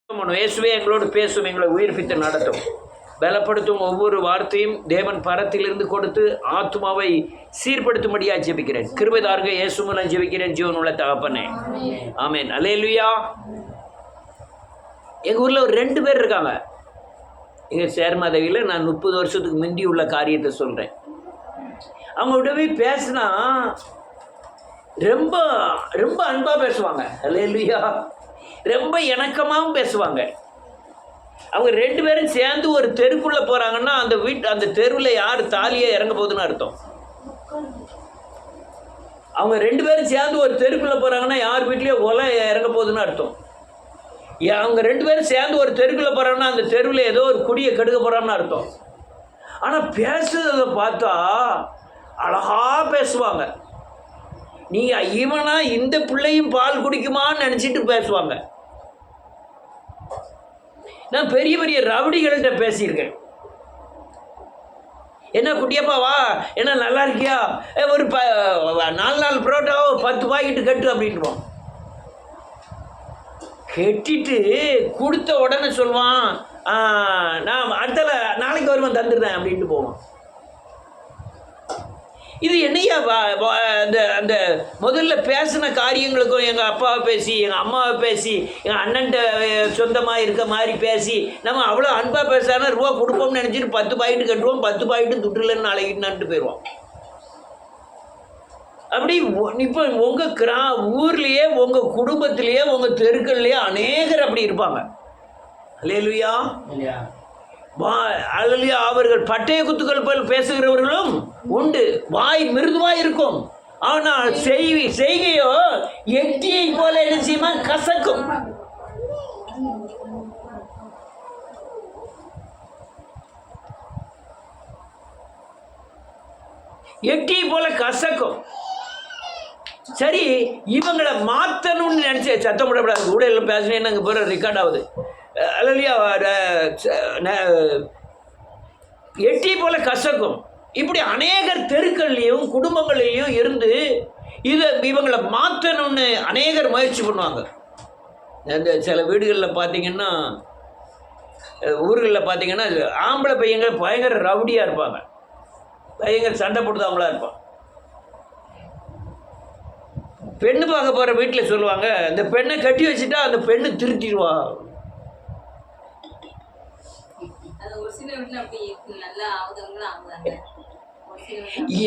இயேசுவே எங்களோடு பேசும், எங்களை உயிர்ப்பித்து நடத்தும், பலப்படுத்தும். ஒவ்வொரு வார்த்தையும் தேவன் பரத்திலிருந்து கொடுத்து ஆத்மாவை சீர்படுத்தும்படியாக ஜெபிக்கிறேன். கிருபை தாருங்க. இயேசு மூலம் ஜெபிக்கிறேன் ஜீவன் உள்ள தகப்பனே, ஆமென். அல்லேலூயா. எங்கள் ஊரில் ஒரு 2 பேர் இருக்காங்க. எங்கள் சேர்மாதவியில் நான் 30 வருஷத்துக்கு முந்தி உள்ள காரியத்தை சொல்கிறேன். அவங்கள்ட்ட போய் பேசினா ரொம்ப ரொம்ப அன்பாக பேசுவாங்க. அல்லேலூயா. ரொம்ப இணக்கமாகவும் பேசுவாங்க. அவங்க 2 பேரும் சேர்ந்து ஒரு தெருக்குள்ளே போகிறாங்கன்னா அந்த தெருவில் யார் தாலியாக இறங்க போகுதுன்னு அர்த்தம். அவங்க 2 பேரும் சேர்ந்து ஒரு தெருக்குள்ளே போகிறாங்கன்னா யார் வீட்லேயோ ஒலை இறங்க போகுதுன்னு அர்த்தம். அவங்க 2 பேரும் சேர்ந்து ஒரு தெருக்குள்ளே போகிறாங்கன்னா அந்த தெருவில் ஏதோ ஒரு குடியை கெடுக்க போகிறான்னு அர்த்தம். ஆனால் பேசுறதை பார்த்தா அழகாக பேசுவாங்க. நீங்கள் இவனா இந்த பிள்ளையும் பால் குடிக்குமான்னு நினச்சிட்டு பேசுவாங்க. நான் பெரிய பெரிய ரவுடிகள்கிட்ட பேசியிருக்கேன். என்ன குட்டியப்பா வா, என்ன நல்லா இருக்கியா, ஒரு 4 புரோட்டாவோ 10 பாக்கெட்டு கட்டு அப்படின்ட்டுவான். கெட்டிட்டு கொடுத்த உடனே சொல்லுவான், நான் அடுத்த நாளைக்கு வருவேன் தந்துடுறேன் அப்படின்ட்டு போவான். இது என்னையா அந்த முதல்ல பேசின காரியங்களுக்கும் எங்கள் அப்பாவை பேசி, எங்கள் அம்மாவை பேசி, எங்கள் அண்ணன்ட்ட சொந்தமாக இருக்க மாதிரி பேசி, நம்ம அவ்வளோ அன்பாக பேசாமல் ரூபா கொடுப்போம்னு நினச்சிட்டு 10 பாக்கெட்டு கட்டுவோம், 10 பாக்கெட்டு துட்டுலன்னு நாளைக்கு நட்டு போயிடுவோம். அப்படி இப்போ உங்கள் ஊர்லேயே, உங்கள் குடும்பத்திலேயே, உங்கள் தெருக்கள்லேயே அநேகர் அப்படி இருப்பாங்க. அல்லேலூயா. அல்லேலூயா. அவர்கள் பட்டய குத்துக்கள் போல் பேசுகிறவர்களும் உண்டு. வாய் மிருதுவாய் இருக்கும், ஆனால் செய்கையோ எட்டியை போல என்ன செய்யுமா, கசக்கும். எட்டியை போல கசக்கும். சரி, இவங்களை மாற்றணும்னு நினச்ச சத்தம் போடக்கூடாது. கூட எல்லாம் பேசுனேன்னு அங்கே போகிற ரெக்கார்ட் ஆகுது. அல்லையா, எட்டி போல கசக்கும். இப்படி அநேகர் தெருக்கள்லையும் குடும்பங்கள்லையும் இருந்து இவங்களை மாற்றணும்னு அநேகர் முயற்சி பண்ணுவாங்க. அந்த சில வீடுகளில் பார்த்தீங்கன்னா, ஊர்களில் பார்த்தீங்கன்னா ஆம்பளை பையங்க பயங்கர ரவுடியாக இருப்பாங்க, பயங்கர சண்டை போட்டுதாங்களா இருப்பான். பெண்ணு பார்க்க போகிற வீட்டில் சொல்லுவாங்க, இந்த பெண்ணை கட்டி வச்சுட்டா அந்த பெண்ணு திருத்திடுவா.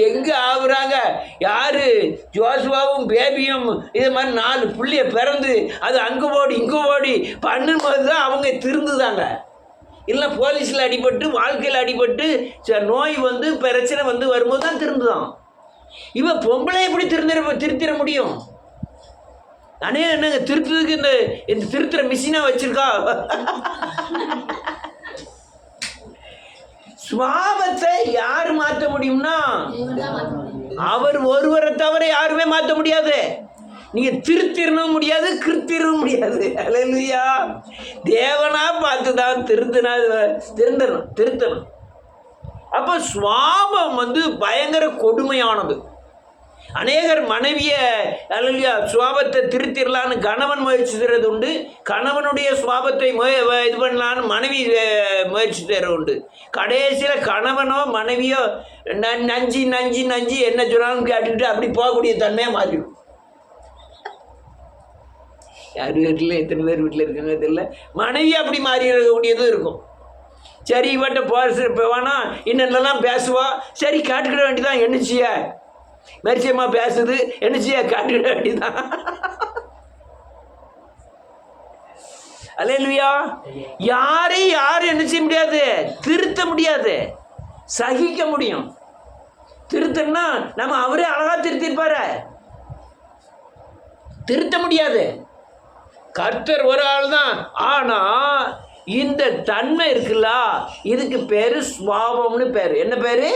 எங்க ஆகுறாங்க? யாரு ஜோசுவாவும் பேபியும் இது மாதிரி 4 பிள்ளைய பிறந்து அது அங்கே ஓடி இங்கே ஓடி பண்ணும்போது தான் அவங்க திருந்துதாங்க. இல்லை போலீஸில் அடிபட்டு, வாழ்க்கையில் அடிபட்டு, நோய் வந்து பிரச்சனை வந்து வரும்போது தான் திருந்துதான். இவன் பொம்பளை எப்படி திருத்திட முடியும்? நானே என்னங்க திருத்துறதுக்கு இந்த திருத்துற மிஷினாக வச்சிருக்கா? சுவாபத்தை யார் மாற்ற முடியும்னா அவர் ஒருவரை தவிர யாருமே மாற்ற முடியாது. நீங்கள் திருத்திடவும் முடியாது, கிருத்திடவும் முடியாது. அல்லேலூயா. தேவனா பார்த்து தான் திருத்தணும். அப்போ சுவாபம் வந்து பயங்கர கொடுமையானது. அநேகர் மனைவியை அல்லையா சுவாபத்தை திருத்திடலான்னு கணவன் முயற்சி செய்கிறது உண்டு. கணவனுடைய சுவாபத்தை இது பண்ணலான்னு மனைவி முயற்சி செய்கிறது உண்டு. கடைசியில் கணவனோ மனைவியோ நஞ்சி என்ன சொன்னாலும் கேட்டுக்கிட்டு அப்படி போகக்கூடிய தன்மையாக மாறிடும். யார் வீட்டில் எத்தனை பேர் வீட்டில் இருக்குங்க தெரியல, மனைவி அப்படி மாறி இருக்கக்கூடியதும் இருக்கும். சரி, இவட்ட போவானா இன்னெல்லாம் பேசுவா, சரி காட்டுக்கிட வேண்டியதான். என்ன செய்ய, மெரிசியமா பேசுது, என்ன செய்ய, காட்டுக்கிட வேண்டியதான். அல்லேலூயா. யாரையும் யாரும் என்ன செய்ய முடியாது, திருத்த முடியாது, சகிக்க முடியும். திருத்தம்னா நம்ம அவரே அழகா திருத்திருப்பாரு, திருத்த முடியாது. கர்த்தர் ஒரு ஆள் தான். ஆனா இந்த தன்மை இருக்குல்ல, இதுக்கு பேரு சுவாபம்னு பேரு. என்ன பேரு?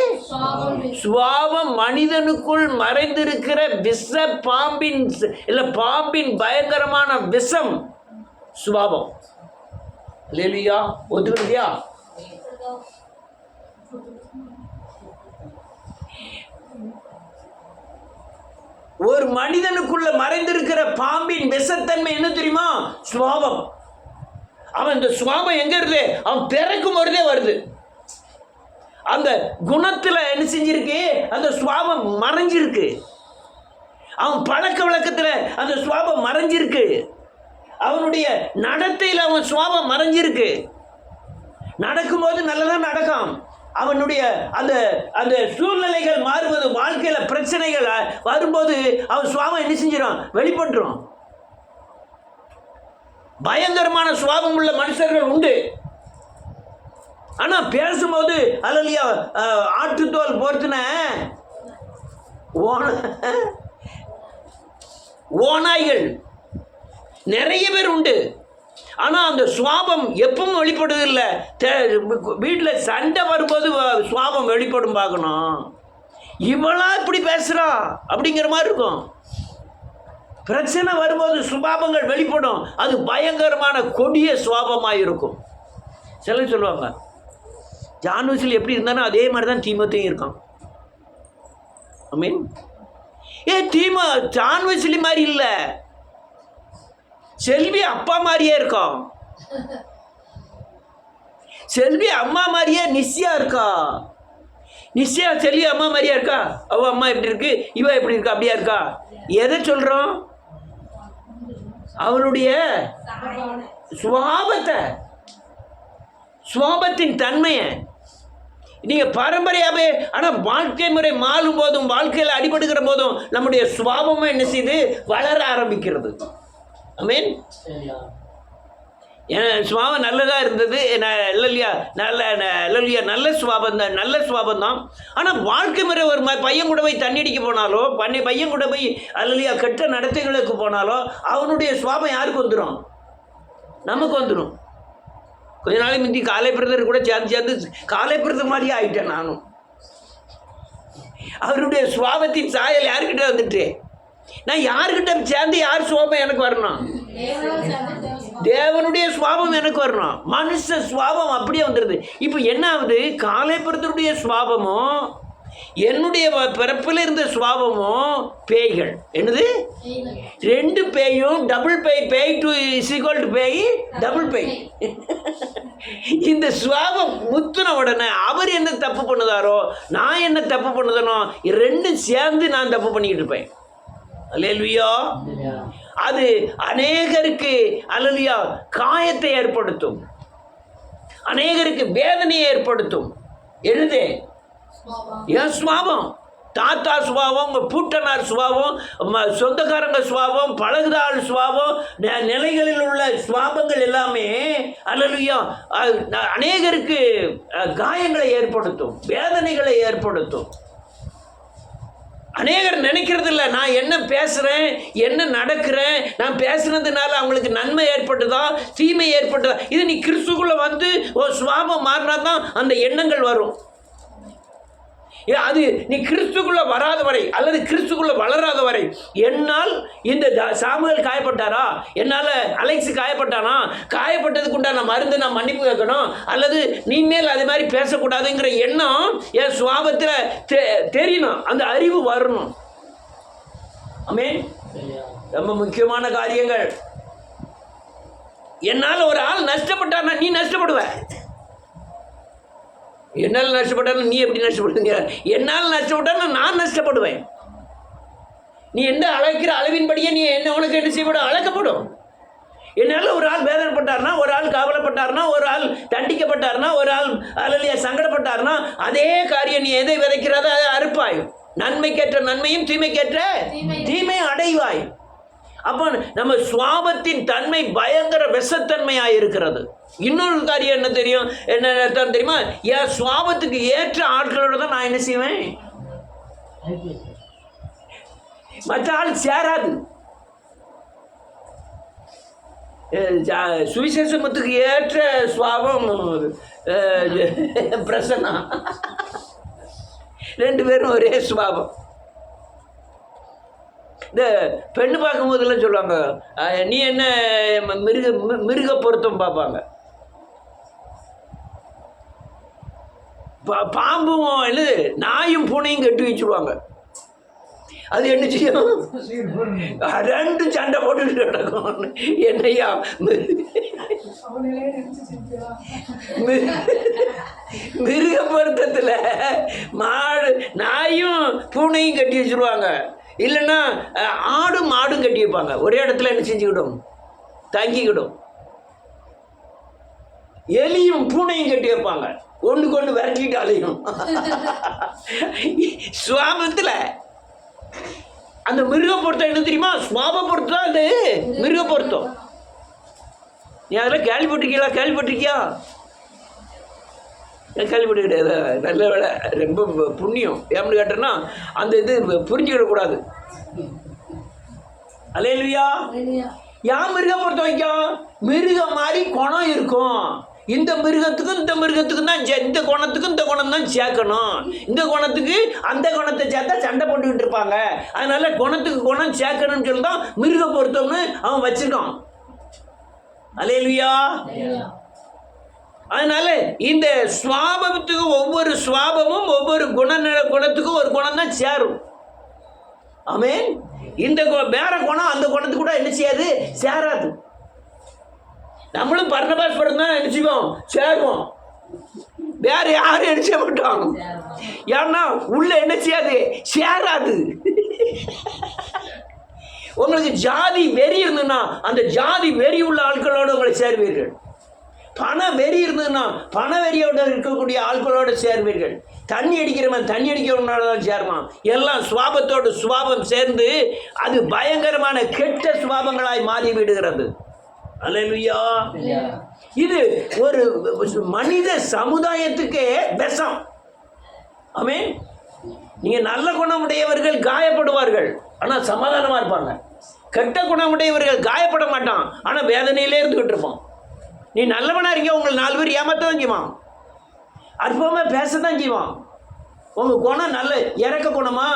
சுவாபம். மனிதனுக்குள் மறைந்திருக்கிற விஷ பாம்பின் இல்ல பாம்பின் பயங்கரமான விஷம் சுவாபம். அல்லேலூயா. ஒத்துக்கிட்டியா? ஒரு மனிதனுக்குள்ள மறைந்திருக்கிற பாம்பின் விஷத்தன்மை என்ன தெரியுமா? சுவாபம். அவன் இந்த சுவாபம் எங்க இருந்து அவன் பிறக்கும் பொழுதே வருது. அந்த குணத்துல என்ன செஞ்சிருக்கு, அந்த சுவாபம் மறைஞ்சிருக்கு. அவன் பழக்க வழக்கத்துல அந்த சுவாபம் மறைஞ்சிருக்கு. அவனுடைய நடத்தையில் அவன் சுவாபம் மறைஞ்சிருக்கு. நடக்கும்போது நல்லதா நடக்கும். அவனுடைய அந்த அந்த சூழ்நிலைகள் மாறுவது, வாழ்க்கையில பிரச்சனைகள் வரும்போது அவன் சுவாபம் என்ன செஞ்சிடும், வெளிப்பட்டுரும். பயங்கரமான சுவாபம் உள்ள மனுஷர்கள் உண்டு. ஆனா பேசும்போது அல்லையா ஆட்டுத்தோல் போர்த்துன ஓநாய்கள் நிறைய பேர் உண்டு. ஆனால் அந்த சுவாபம் எப்பவும் வெளிப்படுவதில்லை. வீட்டில் சண்டை வரும்போது சுவாபம் வெளிப்படும். பார்க்கணும், இவளா இப்படி பேசுகிறா அப்படிங்கிற மாதிரி இருக்கும். பிரச்சனை வரும்போது சுபாவங்கள் வெளிப்படும். அது பயங்கரமான கொடிய சுவாபமாக இருக்கும். சிலர் சொல்லுவாங்க, ஜான் வெஸ்லி எப்படி இருந்தானோ அதே மாதிரி தான் தீமோத்தேயும் இருக்கான். ஐ மீன் ஜான் வெஸ்லி மாதிரி இல்லை, செல்வி அப்பா மாதிரியே இருக்கும். செல்வி அம்மா மாதிரியே நிச்சயா இருக்கா. நிச்சயா செல்வி அம்மா மாதிரியா இருக்கா. அவ அம்மா எப்படி இருக்கு, இவ எப்படி இருக்கா, அப்படியா இருக்கா. எதை சொல்றோம், அவளுடைய சுவாபத்தை, சுவாபத்தின் தன்மையை நீங்க பரம்பரையாவே. ஆனா வாழ்க்கை முறை மாறும் போதும், வாழ்க்கையில் அடிபடுகிற போதும் நம்முடைய சுவாபமும் என்ன செய்து வளர ஆரம்பிக்கிறது. ஆமென். என் சுவாபம் நல்லதாக இருந்தது இல்லையா, நல்ல சுவாபம் தான், நல்ல சுவாபம் தான். ஆனால் வாழ்க்கை முறை ஒரு பையன் கூட போய் தண்ணி அடிக்க போனாலோ, பையன் கூட போய் அல்லையா கெட்ட நடத்தைகளுக்கு போனாலோ அவனுடைய சுவாபம் யாருக்கு வந்துடும், நமக்கு வந்துடும். கொஞ்ச நாளைக்கு முந்தி காலை பிரதர் கூட சேர்ந்து காலை பிரதர் மாதிரியே ஆகிட்டேன் நானும். அவருடைய சுவாபத்தின் சாயல் யாருக்கிட்ட வந்துட்டு, நான் யாருக்கிட்ட சேர்ந்து யார் சுவாபம் எனக்கு வரணும், தேவனுடைய சுவாபம் எனக்கு வரணும். மனுஷ சுவாபம் அப்படியே வந்துடுது. இப்போ என்ன ஆகுது, காலைப்புறத்துடைய சுவாபமும் என்னுடைய பிறப்பில் இருந்த சுவாபமும் பேய்கள். என்னது, ரெண்டு பேயும் டபுள் பேய், பேய் டு இஸ் ஈக்குவல் டு பேய் டபுள் பேய். இந்த சுவாபம் முத்துன உடனே அவர் என்ன தப்பு பண்ணுதாரோ, நான் என்ன தப்பு பண்ணுதனோ, ரெண்டும் சேர்ந்து நான் தப்பு பண்ணிக்கிட்டு இருப்பேன். அல்லேலூயா. அது அநேகருக்கு அல்லேலூயா காயத்தை ஏற்படுத்தும், அநேகருக்கு வேதனையை ஏற்படுத்தும். எழுதே என் சுவாபம், தாத்தா சுபாவம், பூட்டனார் சுபாவம், சொந்தக்காரங்க சுபாவம், பழகுதாள் சுபாவம், நிலைகளில் உள்ள சுவாபங்கள் எல்லாமே அல்லேலூயா அநேகருக்கு காயங்களை ஏற்படுத்தும், வேதனைகளை ஏற்படுத்தும். அநேகர் நினைக்கிறது இல்லை, நான் என்ன பேசுகிறேன், என்ன நடக்கிறேன், நான் பேசுனதுனால அவங்களுக்கு நன்மை ஏற்பட்டுதா தீமை ஏற்பட்டுதா. இது நீ கிறிஸ்துக்குள்ளே வந்து ஒரு சுவாபம் மாறினா தான் அந்த எண்ணங்கள் வரும். அது நீ கிறிஸ்துக்குள்ளே வராத வரை அல்லது கிறிஸ்துக்குள்ளே வளராத வரை, என்னால் இந்த சாமுவேல் காயப்பட்டாரா, என்னால் அலெக்ஸ் காயப்பட்டானா, காயப்பட்டதுக்கு உண்டான மருந்து நான் மன்னிப்பு கேட்கணும், அல்லது நீ மேல் அது மாதிரி பேசக்கூடாதுங்கிற எண்ணம் என் சுவாபத்தில் தெரியணும், அந்த அறிவு வரணும். ஆமென். ரொம்ப முக்கியமான காரியங்கள். என்னால் ஒரு ஆள் நஷ்டப்பட்டானா நீ நஷ்டப்படுவ. என்னால் நஷ்டப்பட்டாலும் நீ எப்படி நஷ்டப்படுவீங்க, என்னால் நஷ்டப்பட்டாலும் நான் நஷ்டப்படுவேன். நீ என்ன அழைக்கிற அளவின்படியே நீ என்ன உனக்கு என்ன செய்யப்படும், அழைக்கப்படும். என்னால் ஒரு ஆள் வேதனைப்பட்டார்னா, ஒரு ஆள் கவலைப்பட்டார்னா, ஒரு ஆள் தண்டிக்கப்பட்டார்னா, ஒரு ஆள் அல்லையா சங்கடப்பட்டார்னா, அதே காரியம் நீ எதை விதைக்கிறதோ அதை அறுப்பாய். நன்மைக்கேற்ற நன்மையும் தீமைக்கேற்ற தீமையும் அடைவாய். அப்போ நம்ம சுவாபத்தின் தன்மை பயங்கர விஷத்தன்மையாக இருக்கிறது. இன்னொரு காரியம் என்ன தெரியும், என்ன அர்த்தம் தெரியுமா, என் சுவாபத்துக்கு ஏற்ற ஆட்களோட தான் நான் என்ன செய்வேன், மற்ற ஆள் சேராது. சுவிசேஷத்துக்கு ஏற்ற சுவாபம் பிரசன்னா, ரெண்டு பேரும் ஒரே சுவாபம். இந்த பெண்ணு பார்க்கும் போதெல்லாம் சொல்லுவாங்க, நீ என்ன மிருக பொருத்தம் பார்ப்பாங்க. பாம்பும் இல்லை நாயும் பூனையும் கட்டி வச்சுடுவாங்க. அது என்ன செய்யும், ரெண்டு சண்டை போட்டுட்டு கிடக்கும். என்னையா மிருக பொருத்தத்தில் மாடு நாயும் பூனையும் கட்டி வச்சுருவாங்க, இல்லைன்னா ஆடும் மாடும் கட்டி வைப்பாங்க. ஒரே இடத்துல என்ன செஞ்சுக்கிடும், தங்கிக்கிடும். எலியும் பூனையும் கட்டி வைப்பாங்க, ஒன்றுக்கு ஒன்று விரட்டிட்டு அலையும். சுவாபத்தில் அந்த மிருக பொருத்தம் என்ன தெரியுமா? சுவாப பொருத்தம். அது மிருக பொருத்தம். நீ அதெல்லாம் கேள்விப்பட்டிருக்கியா? கேள்விப்பட்டு கிடையாது. நல்ல வேலை, ரொம்ப புண்ணியம். ஏன்னு கேட்டேன்னா அந்த இது புரிஞ்சுக்கிடக்கூடாது. அல்லேலூயா. ஏன் மிருக பொறுத்த வைக்கும்? மிருகம் மாதிரி குணம் இருக்கும். இந்த மிருகத்துக்கும் இந்த மிருகத்துக்கும் தான், இந்த குணத்துக்கும் இந்த குணம் தான் சேர்க்கணும். இந்த குணத்துக்கு அந்த குணத்தை சேர்த்தா சண்டை போட்டுக்கிட்டு இருப்பாங்க. அதனால குணத்துக்கு குணம் சேர்க்கணும்னு சொல்லி தான் மிருக பொருத்தம்னு அவன் வச்சிருக்கான். அல்லேலூயா. அதனால இந்த சுவாபத்துக்கு ஒவ்வொரு சுவாபமும் ஒவ்வொரு குணத்துக்கும் ஒரு குணம் தான் சேரும். ஆமென். இந்த வேற குணம் அந்த குணத்துக்கு கூட என்ன செய்யாது, சேராது. நம்மளும் பர்னபாஸ் படம் தான் நினைச்சுக்கோம், சேருவோம். வேற யாரும் நினைச்ச மாட்டோம். ஏன்னா உள்ள என்ன செய்யாது, சேராது. உங்களுக்கு ஜாதி வெறி இருந்ததுன்னா அந்த ஜாதி வெறி உள்ள ஆட்களோடு உங்களை சேர்வீர்கள். பண வெறி இருந்ததுன்னா பண வெறியோட இருக்கக்கூடிய ஆட்களோடு சேர்வீர்கள். தண்ணி அடிக்கிறவன் தண்ணி அடிக்கிறவனோட தான் சேருவான். எல்லாம் சுவாபத்தோடு சுவாபம் சேர்ந்து அது பயங்கரமான கெட்ட சுவாபங்களாய் மாறி விடுகிறது. அல்லேலூயா. இது ஒரு மனித சமுதாயத்துக்கே விஷம். ஆமென். நீங்க நல்ல குணமுடையவர்கள் காயப்படுவார்கள், ஆனா சமாதானமா இருப்பாங்க. கெட்ட குணமுடையவர்கள் காயப்பட மாட்டான், ஆனா வேதனையிலே இருந்துகிட்டு இருப்பான். நீ நல்லவனா இருக்க, உங்களை 4 பேர் ஏமாத்தான் செய்வான், அற்பமா பேசத்தான் செய்வான். உங்கள் குணம் நல்ல இறக்க குணமா,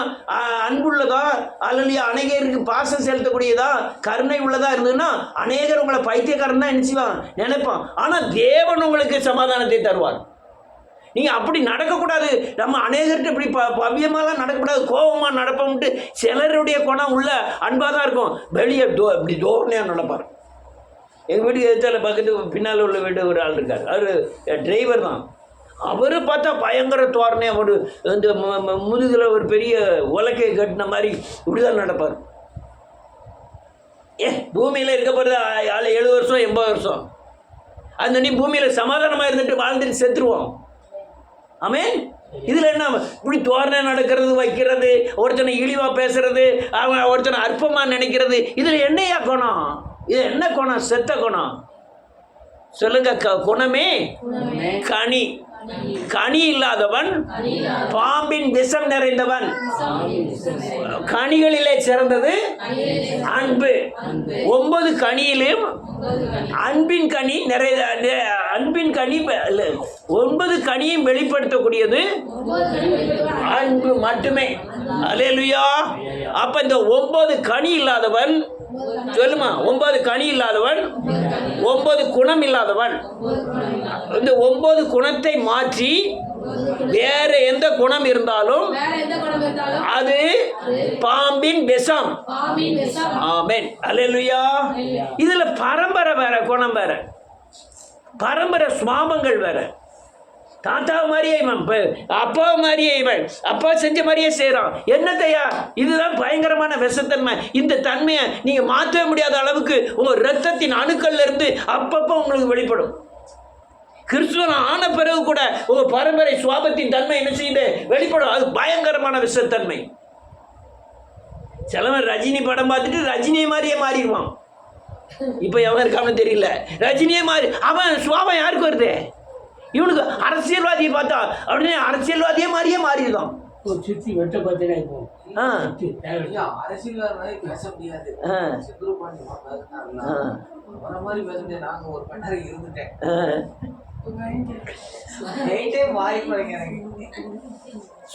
அன்புள்ளதா, அல்லது அநேகருக்கு பாசம் செலுத்தக்கூடியதா, கருணை உள்ளதா இருந்ததுன்னா அநேகர் உங்களை பைத்தியக்காரன் தான் நினைச்சுவான், நினைப்பான். ஆனால் தேவன் உங்களுக்கு சமாதானத்தை தருவார். நீங்கள் அப்படி நடக்கக்கூடாது. நம்ம அநேகர்கிட்ட இப்படி பவ்யமாலாம் நடக்கக்கூடாது, கோபமாக நடப்போம்ட்டு. சிலருடைய குணம் உள்ள அன்பாக தான் இருக்கும், வெளியே இப்படி தோரணையாக நடப்பார். எங்கள் வீட்டுக்கு எதிர்த்தால பக்கத்து பின்னால் உள்ள வீட்டு ஒரு ஆள் இருக்கார், அவர் டிரைவர் தான். அவர் பார்த்தா பயங்கர தோரணை, அவர் இந்த முதுகில் ஒரு பெரிய உலக்கையை கட்டின மாதிரி இப்படிதான் நடப்பார். பூமியில் இருக்க போகிறது 70 வருஷம் 80 வருஷம். அந்த நீ பூமியில் சமாதானமாக இருந்துட்டு வாழ்ந்துட்டு செத்துருவோம். ஆமென். இதில் என்ன இப்படி தோரணை நடக்கிறது, வைக்கிறது, ஒருத்தனை இழிவாக பேசுறது, அவன் ஒருத்தனை அற்பமாக நினைக்கிறது, இதில் என்னையா குணம்? இது என்ன குணம்? செத்த குணம். சொல்லுங்க. குணமே கனி. கனி இல்லாதவன் பாம்பின் விஷம் நிறைந்தவன். கனிகளிலே சிறந்தது அன்பு. 9 கனியிலும் அன்பின் கனி அன்பின் கனி 9 கனியும் வெளிப்படுத்தக்கூடியது அன்பு மட்டுமே. அல்லேலூயா. அப்ப இந்த 9 கனி இல்லாதவன், சொல்லுமா, 9 கனி இல்லாதவன், 9 குணம் இல்லாதவன். இந்த 9 குணத்தை மாற்றி வேற எந்த குணம் இருந்தாலும் அது பாம்பின் விஷம். ஆமென். அல்லேலூயா. இதுல பரம்பரை வேற, குணம் வேற, பரம்பரை சுவாபங்கள் வேற. தாத்தா மாதிரியே இவன், அப்பா மாதிரியே இவன், அப்பா செஞ்ச மாதிரியே செய்கிறான். என்னத்தையா? இதுதான் பயங்கரமான விஷத்தன்மை. இந்த தன்மையை நீங்கள் மாற்றவே முடியாத அளவுக்கு உங்கள் இரத்தத்தின் அணுக்கள்ல இருந்து அப்பப்போ உங்களுக்கு வெளிப்படும். கிறிஸ்துவன் ஆன பிறகு கூட உங்கள் பரம்பரை சுவாபத்தின் தன்மை என்ன செய்யுது, வெளிப்படும். அது பயங்கரமான விஷத்தன்மை. சிலவன் ரஜினி படம் பார்த்துட்டு ரஜினியை மாதிரியே மாறிடுவான். இப்போ எவன் இருக்கான்னு தெரியல, ரஜினியே மாறி அவன் சுவாபம் யாருக்கு வருது? இவனுக்கு அரசியல்வாதியை பார்த்தா உடனே அரசியல்வாதியே மாதிரியே மாறிடுதான். சுற்றி வெட்ட பார்த்தீங்கன்னா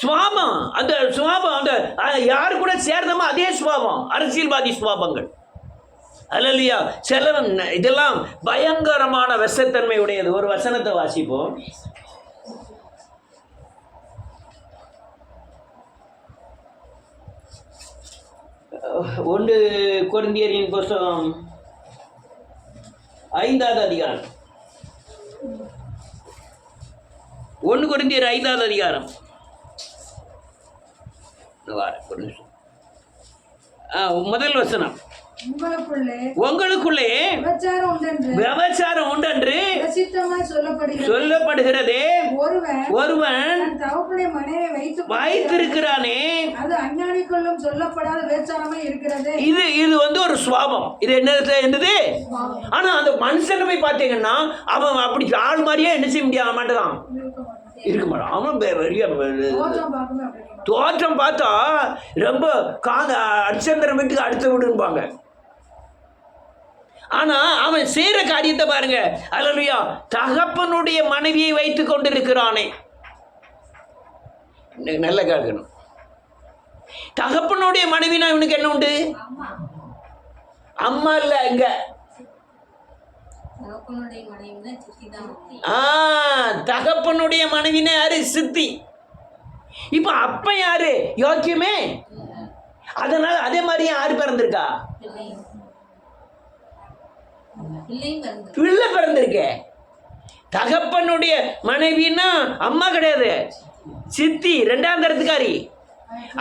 சுவாபம், அந்த சுவாபம், அந்த யாரு கூட சேர்ந்தமோ அதே சுவாபம், அரசியல்வாதி சுவாபங்கள். அல்லேலூயா. செலவன் இதெல்லாம் பயங்கரமான விஷத்தன்மை உடையது. ஒரு வசனத்தை வாசிப்போம். ஒன்று கொரிந்தியரின் புத்தகம் 5வது அதிகாரம் 1 கொரிந்தியர் 5வது அதிகாரம். ஒரு நிமிஷம். முதல் வசனம். உங்களுக்குள்ளே விபச்சாரம் உண்டென்று சொல்லப்படுகிறதே ஒருவன் வைத்திருக்கிறானே, இது வந்து ஒரு சுவாபம். இது என்னது? ஆனா அந்த மனுஷன் போய் பார்த்தீங்கன்னா அவன் அப்படி ஆள் மாதிரியே என்ன செய்ய முடியாது, மாட்டான், இருக்க மாட்டான். அவன் பெரிய தோற்றம் பார்த்தா ரொம்ப அச்சந்திரம் வீட்டுக்கு அடுத்த வீடுன்பாங்க. ஆனா அவன் செய்யற காரியத்தை பாருங்க. அல்லேலூயா. தகப்பனுடைய மனைவியை வைத்துக் கொண்டிருக்கிறானே. நல்ல கேட்கணும். தகப்பனுடைய மனைவினா இவனுக்கு என்ன உண்டு? அம்மா இல்ல, இங்க தகப்பனுடைய மனைவினா யாரு? சித்தி. இப்ப அப்ப யாரு? யோக்கியமே. அதனால அதே மாதிரி யாரு பிறந்திருக்கா? பிள்ளை பிறந்திருக்க. தகப்பனுடைய மனைவின்னா அம்மா கிடையாது, சித்தி, 2ஆம் தரத்துக்காரி.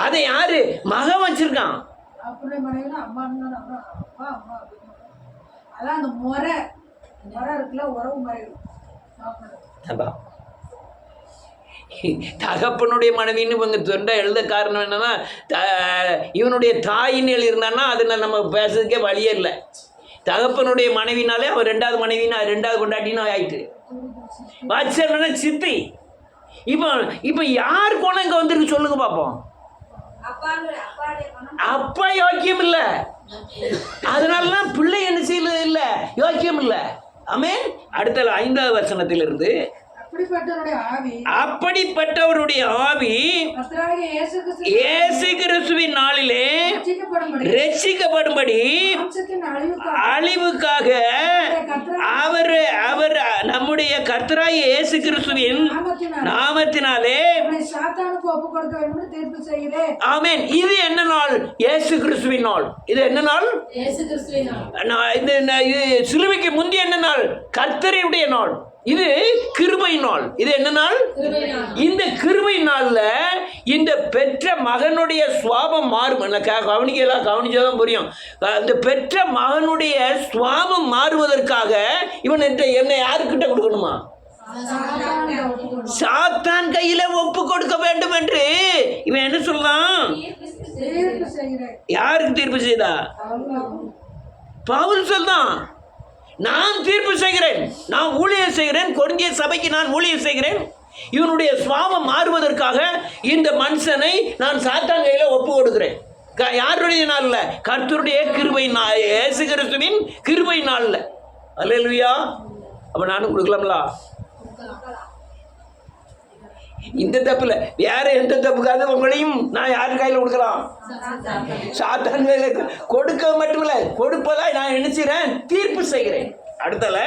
அதை யாரு? மகன் வச்சிருக்கான். தகப்பனுடைய மனைவின்னு இவங்க தொண்டை எழுத காரணம் என்னன்னா, இவனுடைய தாயின்னு எழுதியிருந்தான்னா அதுல நம்ம பேசுறதுக்கே வழியே இல்லை. தகப்பனுடைய மனைவினாலே அவன் 2வது மனைவினா 2வது கொண்டாட்டினா ஆயிட்டு வச்ச சித்தி. இப்போ யார் போனா இங்க வந்துருக்கு சொல்லுங்க பாப்போம். அப்பா யோக்கியம் இல்ல, அதனாலதான் பிள்ளை என்ன செய்யல இல்ல, யோக்கியம் இல்ல. ஆமென். அடுத்த 5வது வசனத்திலிருந்து, அப்படிப்பட்டவருடைய ஆவி இயேசு கிறிஸ்துவின் நாளிலே ரட்சிக்கப்படும்படி அழிவுக்காக அவர் நம்முடைய கர்த்தராகிய இயேசு கிறிஸ்துவின் நாமத்தினாலே. ஆமென். இது என்ன நாள்? இயேசு கிறிஸ்துவின் நாள். இது என்ன நாள்? இது சிலுவைக்கு முந்தைய என்ன நாள்? கர்த்தருடைய நாள். இது கிருபை நாள். இது என்ன நாள்? இந்த கிருபை நாள்ல இந்த பெற்ற மகனுடைய சுவாபம் மாறும். கவனிச்சாதான் புரியும். இந்த பெற்ற மகனுடைய சுவாபம் மாறுவதற்காக இவன் என்னை யாருக்கிட்ட கொடுக்கணுமா? சாத்தான் கையில ஒப்பு கொடுக்க வேண்டும் என்று இவன் என்ன சொல்லலாம்? யாருக்கு தீர்ப்பு செய்தா? பவுல் சொல்றான், நான் தீர்ப்பு செய்கிறேன், நான் ஊழியம் செய்கிறேன், கொரிந்திய சபைக்கு நான் ஊழியம் செய்கிறேன். இவனுடைய சுவாபம் மாறுவதற்காக இந்த மனுஷனை நான் சாத்தான் கையில ஒப்பு கொடுக்கிறேன். யாருடைய நாள்ல? கர்த்தருடைய கிருபை நாள், இயேசு கிறிஸ்துவின் கிருபை நாள்ல. அல்லேலூயா. அப்ப நானும் கொடுக்கலாம்ல. இந்த தப்புல வேற எந்த தப்புக்காக உங்களையும் நான் யாரு கையில கொடுக்கலாம்? சாத்தான் கையில கொடுக்க மட்டுமில்ல, கொடுப்பதா நான் நினைச்சுறேன், தீர்ப்பு செய்கிறேன். அடுத்தல,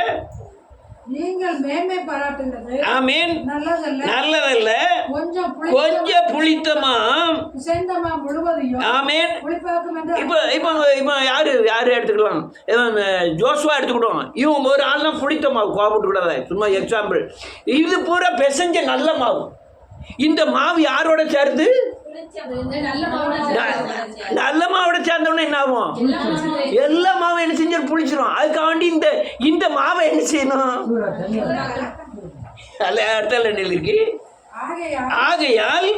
நீங்கள் மேன்மை பாராட்டுகிறது ஆமென் நல்லதல்ல, கொஞ்சம் புளித்தமா முழுவதையும் ஆமென். இப்போ யாரு எடுத்துக்கலாம்? ஜோசுவா எடுத்துக்கிட்டோம். இவன் ஒரு ஆள் தான் புளித்த மாவு கோபப்பட்டு கூடாது, சும்மா எக்ஸாம்பிள். இது பூரா பெசஞ்ச நல்ல மாவு. இந்த மாவு யாரோட சேர்ந்து? நல்ல மாவோட சேர்ந்தோன்னா என்ன ஆகும்? எல்லா மாவும் என்ன செஞ்சு புளிச்சிடும். அதுக்காண்டி இந்த மாவை என்ன செய்யணும்? அடுத்த நெல் இருக்கு. ஆகையால்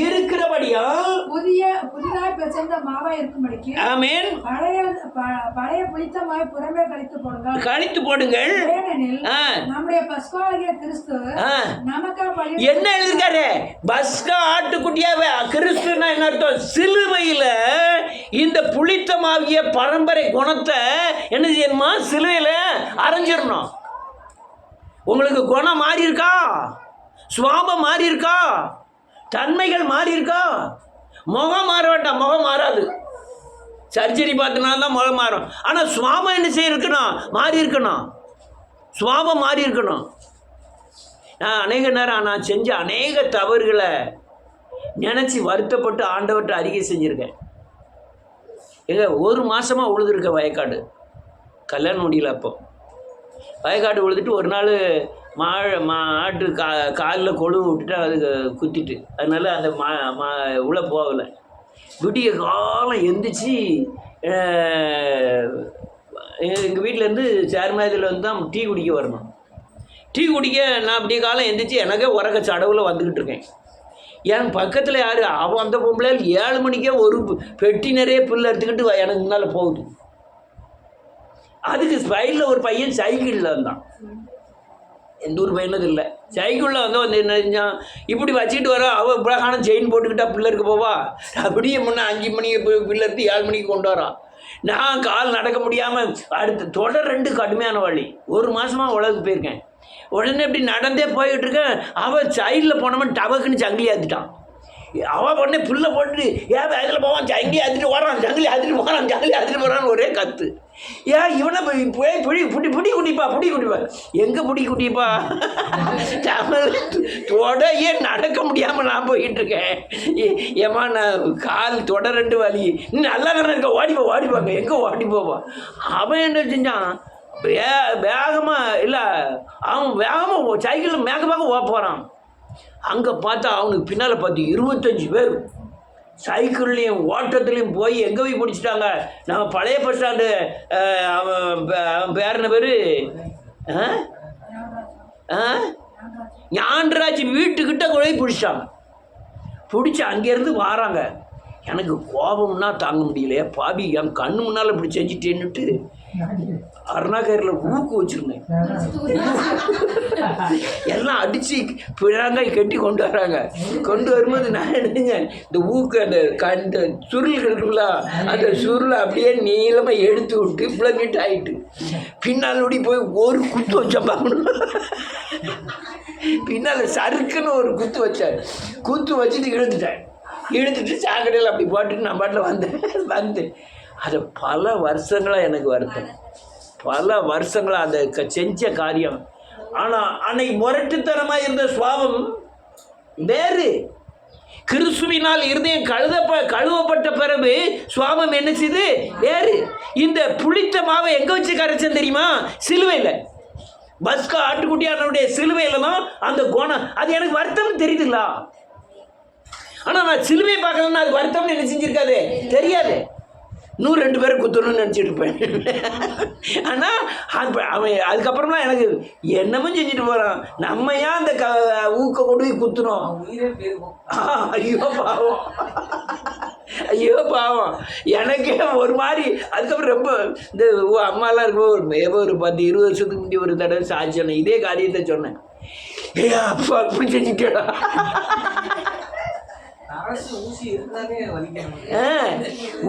இருக்கிறபடியால் புதிதாய் பெசைந்த மாவாய் இருக்கும்படிக்கு ஆமென் பழைய புளித்த மாவை புறமே கழித்து போடுங்கள். நம்முடைய பஸ்காவாகிய கிறிஸ்து நமக்காக என்ன எழுதிருக்காரு? பஸ்கா ஆட்டுக்குட்டியாவே கிறிஸ்துனா என்ன அர்த்தம்? சிலுவையில இந்த புளித்த மாவிய பரம்பரை குணத்தை என்ன செய்யணுமா? சிலுவையில அரைஞ்சிடணும். உங்களுக்கு குணம் மாறி இருக்கா? சுவாபம் மாறி இருக்கா? தன்மைகள் மாறி இருக்கா? முகம் மாற வேண்டாம், முகம் மாறாது. சர்ஜரி பார்த்தனால தான் முகம் மாறும். ஆனால் சுவாபம் என்ன செய்யிருக்கணும்? மாறி இருக்கணும். சுவாபம் மாறி இருக்கணும். நான் அநேக நேரம் நான் செஞ்ச அநேக தவறுகளை நினச்சி வருத்தப்பட்டு ஆண்டவர்கிட்ட அறிக்கை செஞ்சுருக்கேன். ஒரு மாதமாக உழுதுருக்க வயக்காடு, கல்யாணம் முடியல. அப்போ வயக்காட்டு விழுந்துட்டு ஒரு நாள் மாட்டு காலில் கொழுவு விட்டுட்டு அது குத்திட்டு, அதனால அந்த உள்ளே போகலை. விடிய காலம் எந்திரிச்சு எங்கள் வீட்டிலேருந்து சேர்மாதியில் வந்து தான் டீ குடிக்க வரணும். டீ குடிக்க நான் அப்படியே காலம் எந்திரிச்சு எனக்கே உறக்க சடவில் வந்துக்கிட்டு இருக்கேன். என் பக்கத்தில் யார் அவன் அந்த பொம்பளையால் 7 மணிக்கே ஒரு பெட்டி நிறைய புல் எடுத்துக்கிட்டு எனக்கு முன்னால் போகுது. அதுக்கு ஸ்பைடில் ஒரு பையன் சைக்கிளில் இருந்தான், எந்த ஒரு பையனது இல்லை, சைக்கிளில் வந்து என்ன செஞ்சான், இப்படி வச்சுக்கிட்டு வர அவள் இவ்வளோ செயின் போட்டுக்கிட்டா பிள்ளருக்கு போவா, அப்படியே முன்னே 5 மணிக்கு பிள்ளருக்கு 7 மணிக்கு கொண்டு வரான். நான் கால் நடக்க முடியாமல் அடுத்து தொடர் 2 கடுமையான வழி. 1 மாதமாக உலகத்துக்கு போயிருக்கேன். உடனே இப்படி நடந்தே போய்கிட்டு இருக்கேன். அவன் சைடில் போனவன் டபக்குன்னு சங்கிலி ஏற்றிட்டான். அவன் உடனே புல்லை போட்டு ஏன் அதில் போவான், சங்கிலி ஏற்றிட்டு வரான், சங்கிலி ஏற்றிட்டு போகிறான், சங்கிலி ஏற்றிட்டு போகிறான்னு ஒரே கத்து. ஏன் இவனை போய் புடி குடிப்பா எங்கே புடி குட்டிப்பா தொடையே நடக்க முடியாமல் நான் போயிட்டுருக்கேன். ஏமா நான் கால் தொட 2 வலி, நீ நல்லா தானே இருக்க, ஓடிப்பாங்க எங்கே ஓடி போவான். அவன் என்ன செஞ்சான், வேகமாக இல்லை, அவன் வேகமாக சைக்கிளில் மேகமாக போகிறான். அங்கே பார்த்தா அவனுக்கு பின்னால் பார்த்து 25 பேர் சைக்கிள்லேயும் ஓட்டத்துலேயும் போய் எங்கே போய் பிடிச்சிட்டாங்க. நம்ம பழைய பஸ் ஸ்டாண்டு அவன் பேரின பேர் ஞான்ராஜ் வீட்டுக்கிட்ட போய் பிடிச்சிட்டாங்க. பிடிச்சி அங்கேருந்து வராங்க. எனக்கு கோபம்னா தாங்க முடியலையே, பாபி என் கண்ணு முன்னால் இப்படி செஞ்சுட்டேன்னுட்டு அருணாகரில் ஊக்கு வச்சுருந்தேன். எல்லாம் அடித்து பிழாங்காய் கட்டி கொண்டு வராங்க. கொண்டு வரும்போது நான் என்னங்க இந்த ஊக்கு அந்த சுருள் இருக்குல்ல, அந்த சுருளை அப்படியே நீளமாக எடுத்து விட்டு பிளங்கிட்டு ஆகிட்டு பின்னால் ஓடி போய் ஒரு குத்து வச்சேன் பார்க்கணும். பின்னால் சறுக்குன்னு ஒரு குத்து வச்சேன். குத்து வச்சுட்டு இழுத்துட்டு சாக்கடையில் அப்படி போட்டுட்டு நான் பாட்டில் வந்து அது பல வருஷங்களாக எனக்கு வருத்தம், பல வருஷங்களாக அந்த செஞ்ச காரியம். ஆனால் அன்னைக்கு முரட்டுத்தனமாக இருந்த சுவாபம் வேறு. கிறிஸ்துவினால் இருதயம் கழுவப்பட்ட பிறகு சுவாபம் என்ன செய்து வேறு. இந்த புளித்த மாவை எங்கே வச்சு கரைச்சேன் தெரியுமா? சிலுவையில், பஸ்கா ஆட்டுக்குட்டியானுடைய சிலுவையில் தான் அந்த குணம். அது எனக்கு வருத்தம்னு தெரியுதுல்ல. ஆனால் நான் சிலுவையை பார்க்கலன்னா அது வருத்தம்னு என்ன செஞ்சுருக்காது தெரியாது. 102 பேரை குத்தணும்னு நினச்சிட்டு இருப்பேன். ஆனால் அவன் அதுக்கப்புறம்லாம் எனக்கு என்னமும் செஞ்சுட்டு போகிறான். நம்ம ஏன் அந்த ஊக்க கொண்டு போய் குத்துனோம்? ஐயோ பாவம் எனக்கே ஒரு மாதிரி. அதுக்கப்புறம் ரொம்ப இந்த அம்மாலாம் இருக்கும் ஒரு 10-20 வருஷத்துக்கு முன்னாடி ஒரு தடவை சாட்சி இதே காரியத்தை சொன்னேன். அப்பா அப்படி செஞ்சுட்டா.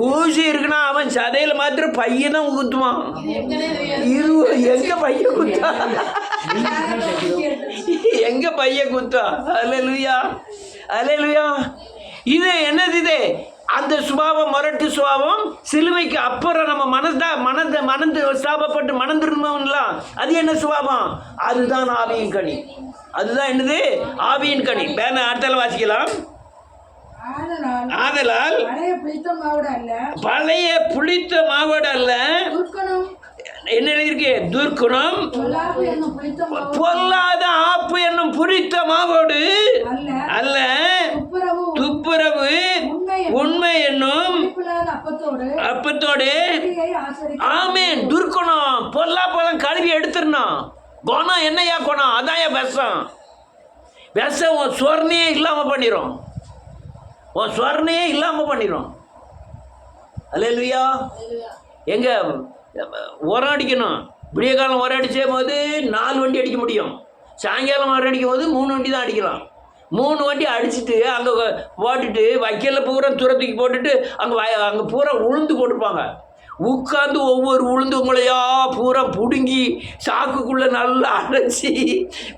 ஊசி இருக்குன்னா அவன் சதையில மாத்திரம் பையன் தான் குத்துவான். இது எங்க பையன் குத்தா, எங்க பையன் குத்தா? அல்லேலூயா, அல்லேலூயா. இது என்னது? இது அந்த சுபாவம், முரட்டு சுபாவம் சிலுவைக்கு அப்புறம் நம்ம மனந்து சாபப்பட்டு மணந்துருந்தோம்லாம். அது என்ன சுபாவம்? அதுதான் ஆவியின் கனி. அதுதான் என்னது? ஆவியின் கனி. வேற அடுத்தால வாசிக்கலாம். ஆதலால் பழைய புளித்த மாவோடு அல்ல, என்ன எழுதியிருக்கு? துர்க்குணம், பொல்லாத ஆப்பு என்னும் புளித்த மாவோடு அல்ல, துப்புரவு உண்மை என்னும் அப்பத்தோடு. ஆமேன். துர்க்குணம், பொல்லா பழம் கழுவி எடுத்துடணும். குணம் என்னையா குணம்? அதான் விஷம். விஷம் உன் சொர்ணையே இல்லாமல் பண்ணிடும், உன் ஸ்வர்ணையே இல்லாமல் பண்ணிடும். அல்லேலூயா. எங்க உரம் அடிக்கணும்? விடிய காலம் உரம் அடிச்ச போது 4 வண்டி அடிக்க முடியும். சாயங்காலம் உரம் அடிக்கும் போது 3 வண்டி தான் அடிக்கலாம். 3 வண்டி அடிச்சுட்டு அங்கே போட்டுட்டு வைக்கல பூரா துரத்துக்கு போட்டுட்டு அங்கே பூரா உளுந்து போட்டுப்பாங்க. உட்காந்து ஒவ்வொரு உளுந்து உங்களையா பூரா பிடுங்கி சாக்குக்குள்ளே நல்லா அடைச்சி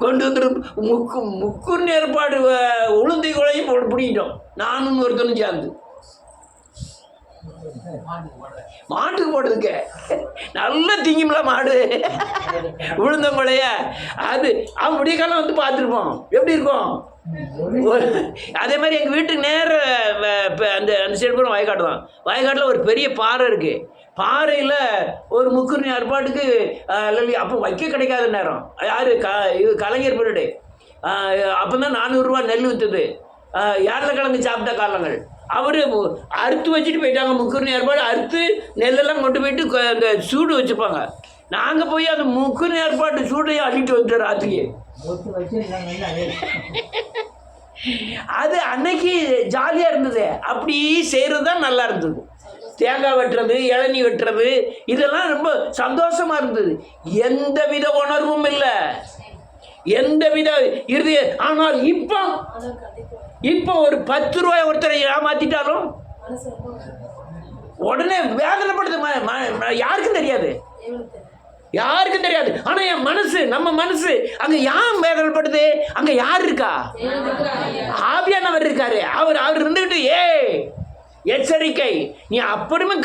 கொண்டு வந்துடும். முக்குன்னு ஏற்பாடு உளுந்தைகளையும் பிடிக்கிட்டோம். நானும் ஒருத்தனும் சேர்ந்து மாட்டுக்கு போடுறதுக்க நல்லா திங்கும்ல மாடு உளுந்தங்கொலைய. அது அவன் விடிய காலம் வந்து பார்த்துருப்போம் எப்படி இருக்கும். அதே மாதிரி எங்கள் வீட்டுக்கு நேர அந்த அந்த சைடு பூரா வயக்காடு தான். வயக்காட்டில் ஒரு பெரிய பாறை இருக்குது. பாறையில் ஒரு முக்குறு ஏற்பாட்டுக்கு அப்போ வைக்க கிடைக்காத நேரம் யார் இது கலைஞர் பீரியடு. அப்போ தான் 400 ரூபா நெல் விற்றுது. ஏர்லக்கிழங்கு சாப்பிட்ட காலங்கள். அவர் அறுத்து வச்சுட்டு போயிட்டாங்க. முக்குறு ஏற்பாடு அறுத்து நெல்லெல்லாம் கொண்டு போயிட்டு அந்த சூடு வச்சுப்பாங்க. நாங்கள் போய் அந்த முக்குறு ஏற்பாட்டு சூடையும் அள்ளிட்டு வந்துட்டோம் ராத்திரியே. அது அன்னைக்கு ஜாலியாக இருந்தது. அப்படி செய்கிறது தான் நல்லா இருந்தது. தேங்காய் வெட்டுறது, இளநீ வெட்டுறது, இதெல்லாம் ரொம்ப சந்தோஷமாக இருந்தது. எந்த வித உணர்வும் இல்லை, எந்த வித இறுதி. ஆனால் இப்போ ஒரு 10 ரூபாய் ஒருத்தரை ஏமாத்திட்டாலும் உடனே வேதனைப்படுது. யாருக்கும் தெரியாது, யாருக்கும் தெரியாது. ஆனா என் மனசு, நம்ம மனசு அங்க யார் வேதனைப்படுது? அங்க யார் இருக்கா? ஆவியானவர் இருக்காரு. அவர் இருந்துகிட்டு எச்சரிக்கை, நீ அப்படியுமே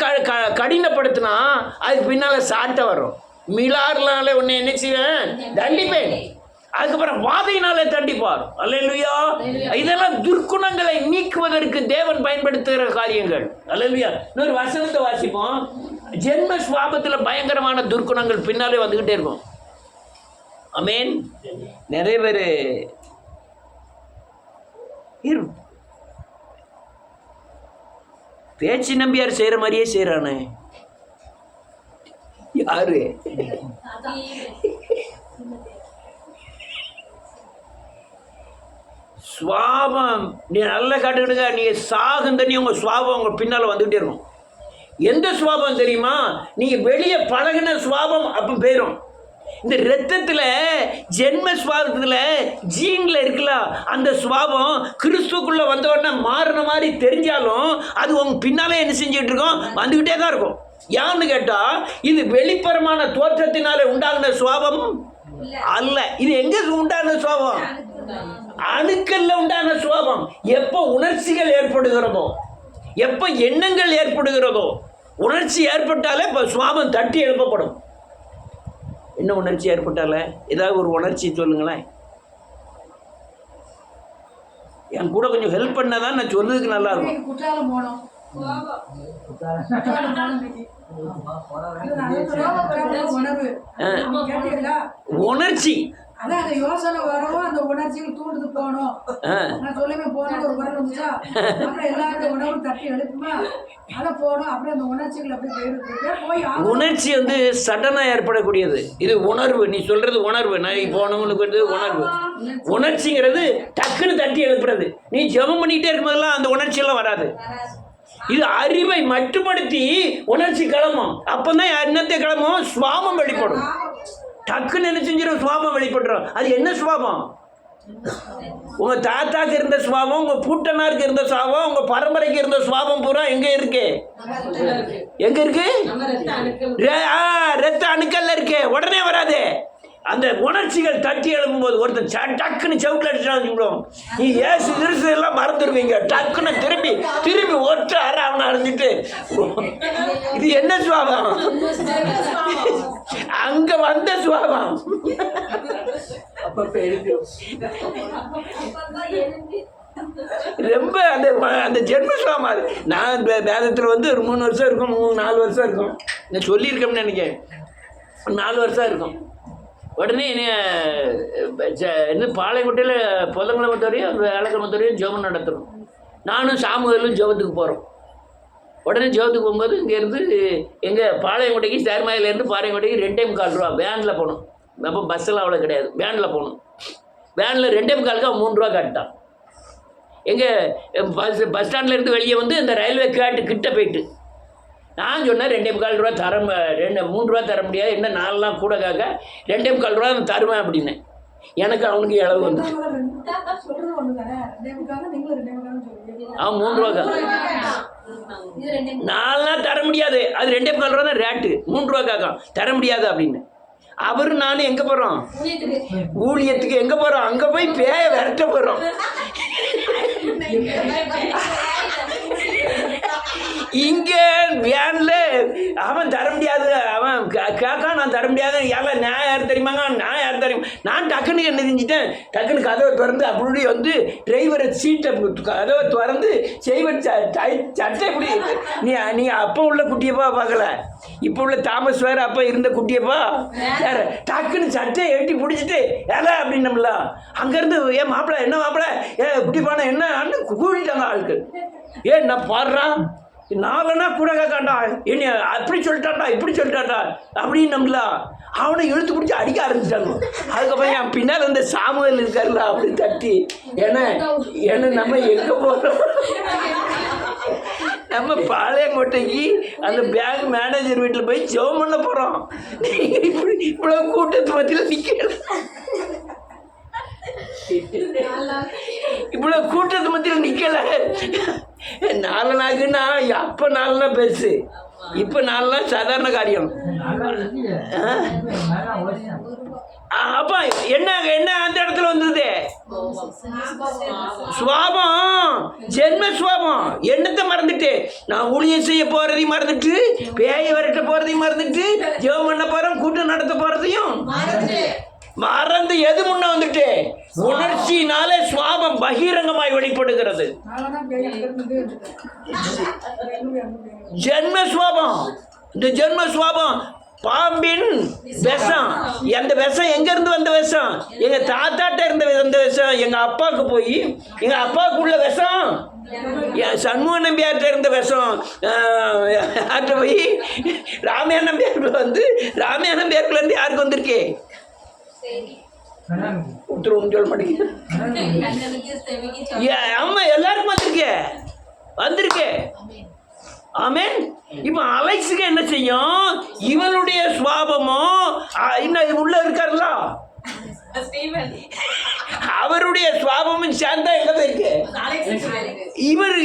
கடினப்படுத்தினா அதுக்கு பின்னால சாட்டை வரும். மிளாறுனால உன்னை என்ன செய்வேன்? தண்டிப்பேன். அதுக்கப்புறம் வாதையினாலே தண்டிப்பார். அல்லேலூயா. இதெல்லாம் துர்க்குணங்களை நீக்குவதற்கு தேவன் பயன்படுத்துகிற காரியங்கள். அல்லேலூயா. இன்னொரு வசனத்தை வாசிப்போம். ஜென்ம சுவாபத்தில் பயங்கரமான துர்க்குணங்கள் பின்னாலே வந்துகிட்டே இருக்கும். ஆமென். நிறைய பேர் பேச்சு நம்பியார் செய்யற மாதிரியே செய்யறானே. யாரு? சுவாபம். நீ நல்லா காட்டுக்கிடுங்க. நீங்கள் சாகும் தண்ணி உங்கள் சுவாபம் உங்கள் பின்னால் வந்துக்கிட்டே இருக்கும். எந்த சுவாபம் தெரியுமா? நீங்கள் வெளியே பழகின சுவாபம் அப்போ போயிடும். இந்த ரத்தத்தில் ஜென்ம சுவாபத்தில் ஜீனில் இருக்கலாம். அந்த சுவாபம் கிறிஸ்துக்குள்ளே வந்தோடனே மாறின மாதிரி தெரிஞ்சாலும் அது உங்கள் பின்னாலே என்ன செஞ்சுட்டு இருக்கோம்? வந்துக்கிட்டே தான் இருக்கும். ஏன்னு கேட்டால் இது வெளிப்புறமான தோற்றத்தினாலே உண்டாகின சுவாபம் அல்ல. இது எங்கே உண்டான சுவாபம்? அணுக்கல்ல உண்டான சுவாபம். எப்போ உணர்ச்சிகள் ஏற்படுகிறதோ, எப்போ எண்ணங்கள் ஏற்படுகிறதோ, உணர்ச்சி ஏற்பட்டாலே இப்போ சுவாபம் தட்டி எழுப்பப்படும். என்ன உணர்ச்சி ஏற்பட்டால? ஏதாவது ஒரு உணர்ச்சி சொல்லுங்களேன். என் கூட கொஞ்சம் ஹெல்ப் பண்ணாதான் நான் சொல்றதுக்கு நல்லா இருக்கும். உணர்ச்சி அதான் அந்த யோசனை வரவும் அந்த உணர்ச்சிகள் தூண்டுது போகணும். நான் சொல்லுமே போகணும் ஒரு குரல் வந்துச்சா, அப்புறம் எல்லாருக்கும் உணவு தட்டி எழுப்புமா அதை போகணும். அப்புறம் அந்த உணர்ச்சிகள் அப்படி போய் உணர்ச்சி வந்து சடனாக ஏற்படக்கூடியது. இது உணர்வு. நீ சொல்றது உணர்வு. நான் போகணும்னு உணர்வு. உணர்ச்சிங்கிறது டக்குன்னு தட்டி எழுப்புறது. நீ ஜெபம் பண்ணிகிட்டே இருக்கும்போதெல்லாம் அந்த உணர்ச்சியெல்லாம் வராது. இது அறிவை மட்டுப்படுத்தி உணர்ச்சி கிளம்பும். அப்போதான் என்னத்தை கிளம்பும்? சுவாபம் வெளிப்படும். டக்குன்னு என்ன செஞ்சிடும்? சுவாபம் வெளிப்பட்டுரும். அது என்ன சுவாபம்? உங்க தாத்தாக்கு இருந்த சுவாபம், உங்க பூட்டனாருக்கு இருந்த சுவாபம், உங்க பரம்பரைக்கு இருந்த சுவாபம் பூரா எங்க இருக்கு? எங்க இருக்கு? ரத்த அணுக்கல்ல இருக்கு. உடனே வராது. அந்த உணர்ச்சிகள் தட்டி எழுப்பும்போது ஒருத்தர் டக்குன்னு செவுட்டில் அடிச்சாலும் நீ ஏசு கிறிஸ்து எல்லாம் மறந்துடுவீங்க. டக்குன்னு திரும்பி ஒற்ற அவனை அடைஞ்சிட்டு இது என்ன சுவாபம்? அங்க வந்த சுவாபம். ரொம்ப அந்த ஜென்ம சுவாபம். நான் வேதத்தில் வந்து ஒரு 3 வருஷம் இருக்கும், 4 வருஷம் இருக்கும். நான் சொல்லியிருக்கேன்னு நினைக்கிறேன். 4 வருஷம் இருக்கும். உடனே என்ன பாளையங்கோட்டையில் புதன்கிழமை வரையும் வேலைக்கிழமை வரையும் ஜெபம் நடத்தணும். நானும் சாமுவேலும் ஜெபத்துக்கு போகிறோம். உடனே ஜெபத்துக்கு போகும்போது இங்கேருந்து எங்கள் பாளையங்கோட்டைக்கு சேர்மாயிலேருந்து பாளையங்கோட்டைக்கு 2.25 ரூபா வேனில் போகணும். அப்போ பஸ்ஸெல்லாம் அவ்வளோ கிடையாது, வேனில் போகணும். வேனில் 2.25 3 ரூபா காட்டான். எங்கள் பஸ் ஸ்டாண்ட்லேருந்து வெளியே வந்து இந்த ரயில்வே கிட்ட போயிட்டு நான் சொன்னேன் 2.25 ரூபா 3 ரூபா தர முடியாது, என்ன 4 கூட காக்க 2.25 ரூபா தருவேன் அப்படின்னு. எனக்கு அவனுக்கு இளவு வந்து அவன் 3 ரூபா 4 தர முடியாது. அது 2.25 ரூபா தான் ரேட்டு. 3 ரூபா காக்கம் தர முடியாது அப்படின்னு. அவரு நானும் எங்கே போகிறோம்? ஊழியத்துக்கு. எங்கே போகிறோம்? அங்கே போய் பேய விரட்ட போகிறோம். இங்கே வேன்ல அவன் தர முடியாது, அவன் கேட்கா நான் தர முடியாது, எல்லாம் நான் யார் தெரியுமாங்க, நான் யார் தெரியும். நான் டக்குன்னு என்ன செஞ்சிட்டேன், டக்குன்னு கதவை திறந்து அப்படி வந்து டிரைவரை சீட்டை கதவை திறந்து செய்வன் சட்டை இப்படி நீ அப்போ உள்ள குட்டியப்பா பார்க்கல, இப்போ உள்ள தாமஸ் வேறு அப்போ இருந்த குட்டியப்பா வேற, டக்குன்னு சட்டையை எட்டி பிடிச்சிட்டு ஏதா அப்படின்னம்ல. அங்கேருந்து ஏன் மாப்பிள்ள என்ன மாப்பிள்ள குட்டிப்பான என்ன கூட்டிட்டாங்க ஆட்கள். ஏன் நான் பாடுறான் நாலனா கூட கேட்காண்டா, என்ன அப்படி சொல்லிட்டாண்டா இப்படி சொல்லிட்டாண்டா அப்படின்னம்ல. அவனை இழுத்து பிடிச்சி அடிக்க ஆரம்பிச்சிட்டாங்க. அதுக்கப்புறம் என் பின்னால் அந்த சாமுவேல் இருக்காருல்ல அப்படி தட்டி ஏன்னா நம்ம எங்கே போகிறோம், நம்ம பாளையங்கோட்டைக்கு அந்த பேங்க் மேனேஜர் வீட்டில் போய் ஜெபம் பண்ண போகிறோம். இப்படி இவ்வளோ கூட்டத்து மத்தியில் நிற்கல, இவ்வளோ கூட்டத்து மத்தியில் நிற்கல. 4 நாளுக்குன்னா அப்போ 4 நாள் பெருசு, இப்போ 4 நாள் சாதாரண காரியம். அப்போ என்ன என்ன அந்த இடத்துல வந்தது சுவாபம், ஜென்ம சுவாபம். என்னத்தை மறந்துட்டு நான் ஊழியம் செய்ய போறதையும் மறந்துட்டு, பேய விரட்ட போறதையும் மறந்துட்டு, ஜெபம் பண்ண போறோம் கூட்டம் நடத்த போறதையும் மறந்து எது முன்ன வந்துட்டு உணர்ச்சினாலே சுவாபம் பகிரங்கமாய் வெளிப்படுகிறது. ஜென்ம சுவாபம், இந்த ஜென்ம சுவாபம் பாம்பின் விஷம். எந்த விஷம் எங்கேருந்து வந்த விஷம், எங்கள் தாத்தாட்ட இருந்த வந்த விஷம் எங்கள் அப்பாவுக்கு போய் எங்கள் அப்பாவுக்கு உள்ள விஷம் சண்முக நம்பியார்ட்ட இருந்த விஷம் ஆற்ற போய் ராமையா நம்பியாருக்கு வந்து ராமையா நம்பியாருக்குலேருந்து யாருக்கு வந்திருக்கே உத்தரவு சொல்ல மாட்டேங்க. ஆமா எல்லாருக்கும் வந்திருக்கே. ஆமென். இப்போ அலெக்ஸுக்கு என்ன செய்யும், இவனுடைய சுவாபமோ இன்னும் உள்ள இருக்காருல்ல அவருடைய சுவாபமும் சேர்ந்தா எங்க போயிருக்கு,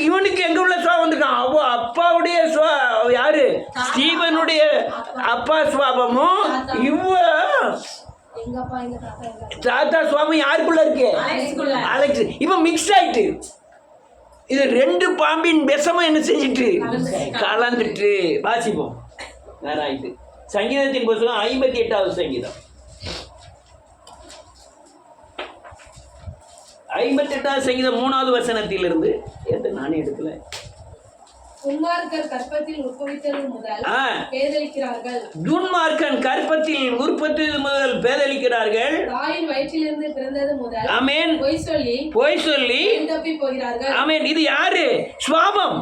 இவனுக்கு எங்க உள்ள சுவாபம் வந்திருக்கான். அவ அப்பாவுடைய யாரு ஸ்டீவனுடைய அப்பா சுவாபமும் தாத்தா சுவாமி யாருக்குள்ள இருக்கு, அலெக்ஸ். இப்ப மிக்ஸ் ஆயிட்டு இது 2 பாம்பின் விஷமும் என்ன செஞ்சிட்டு கலந்துட்டு. வாசிப்போம் வேற ஆயிட்டு. சங்கீதத்தின் புத்தகம் 58வது சங்கீதம் 58வது சங்கீதம் 3வது வசனத்திலிருந்து நானே எடுக்கல. துன்மார்க்கர் கற்பத்தில் உற்பவித்தது முதல் பேதலிக்கிறார்கள். துன்மார்க்கன் கற்பத்தில் உற்பத்தியது முதல் பேதலிக்கிறார்கள். தாயின் வயிற்றிலிருந்து பிறந்தது முதல் ஆமென் பொய் சொல்லி தப்பி போகிறார்கள். ஆமென். இது யாரு சுவாபம்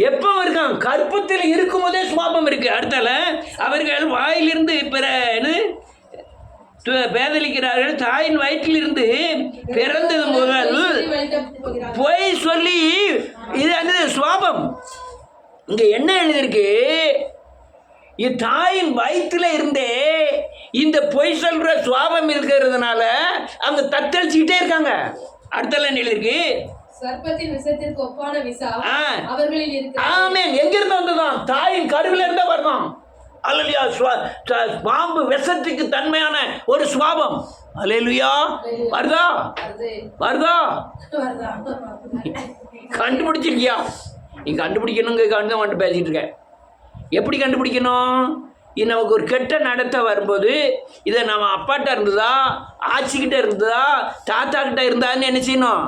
எப்போ இருக்கான், கற்பத்தில் இருக்கும் போதே சுவாபம் இருக்கு. அடுத்தால அவர்கள் வாயிலிருந்து பேதலிக்கிறார்கள். தாயின் வயிற்றிலிருந்து பிறந்தது முதல் பொய் சொல்லி இது என்னது சுவாபம். இங்க என்ன எழுதிருக்கு, இது தாயின் வயிற்றுல இருந்தே இந்த பொய் சொல்ற சுவாபம் இருக்கிறதுனால அவங்க தத்தளிச்சுக்கிட்டே இருக்காங்க. அடுத்தல என்ன எழுதிருக்கு, சர்ப்பத்தின் விஷத்திற்கு ஒப்பான விஷம் அவர்களில் இருக்கு. ஆமென். எங்க இருந்து வந்ததான், தாயின் கருவில இருந்தா வரணும். அல்லேலூயா. பாம்பு விஷத்துக்கு தன்மையான ஒரு சுவாபம். அல்லேலூயா. வருதா கண்டுபிடிச்சிருக்கியா? நீ கண்டுபிடிக்கணுங்க வந்து பேசிட்டு இருக்க. எப்படி கண்டுபிடிக்கணும், இது நமக்கு ஒரு கெட்ட நடத்த வரும்போது இதை நம்ம அப்பாட்ட இருந்ததா, ஆச்சிக்கிட்ட இருந்ததா, தாத்தா கிட்ட இருந்தான்னு என்ன செய்யணும்,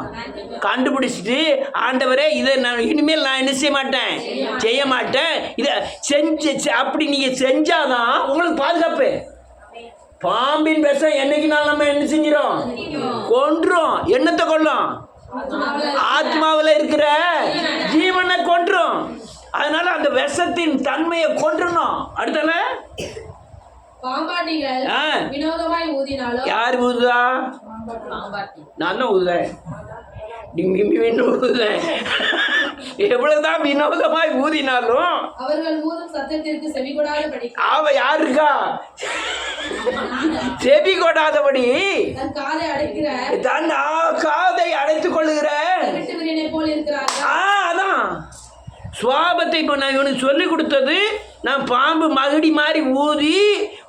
கண்டுபிடிச்சிட்டு ஆண்டவரே இதை நான் இனிமேல் நான் என்ன செய்ய மாட்டேன் இதை செஞ்சு அப்படி நீங்கள் செஞ்சாதான் உங்களுக்கு பாதுகாப்பு. பாம்பின் விஷம் என்னைக்குனாலும் நம்ம என்ன செஞ்சிடும், கொன்றும். என்னத்தை கொல்லும், ஆத்மாவில் இருக்கிற ஜீவனை கொன்றும். அதனால அந்த விஷத்தின் தன்மையை கொன்றணும். அடுத்தால யார் ஊதுதா, நான் தான் ஊதுறேன். எவ்வளவுதான் வினோதமாய் ஊதினாலும் அவ யாருக்கா செவி கொடாதபடி தன் காதை அடைத்துக் கொள்ளுகிற அதான் சுவாபத்தை. இப்போ நான் இவனுக்கு சொல்லி கொடுத்தது, நான் பாம்பு மகடி மாதிரி ஊதி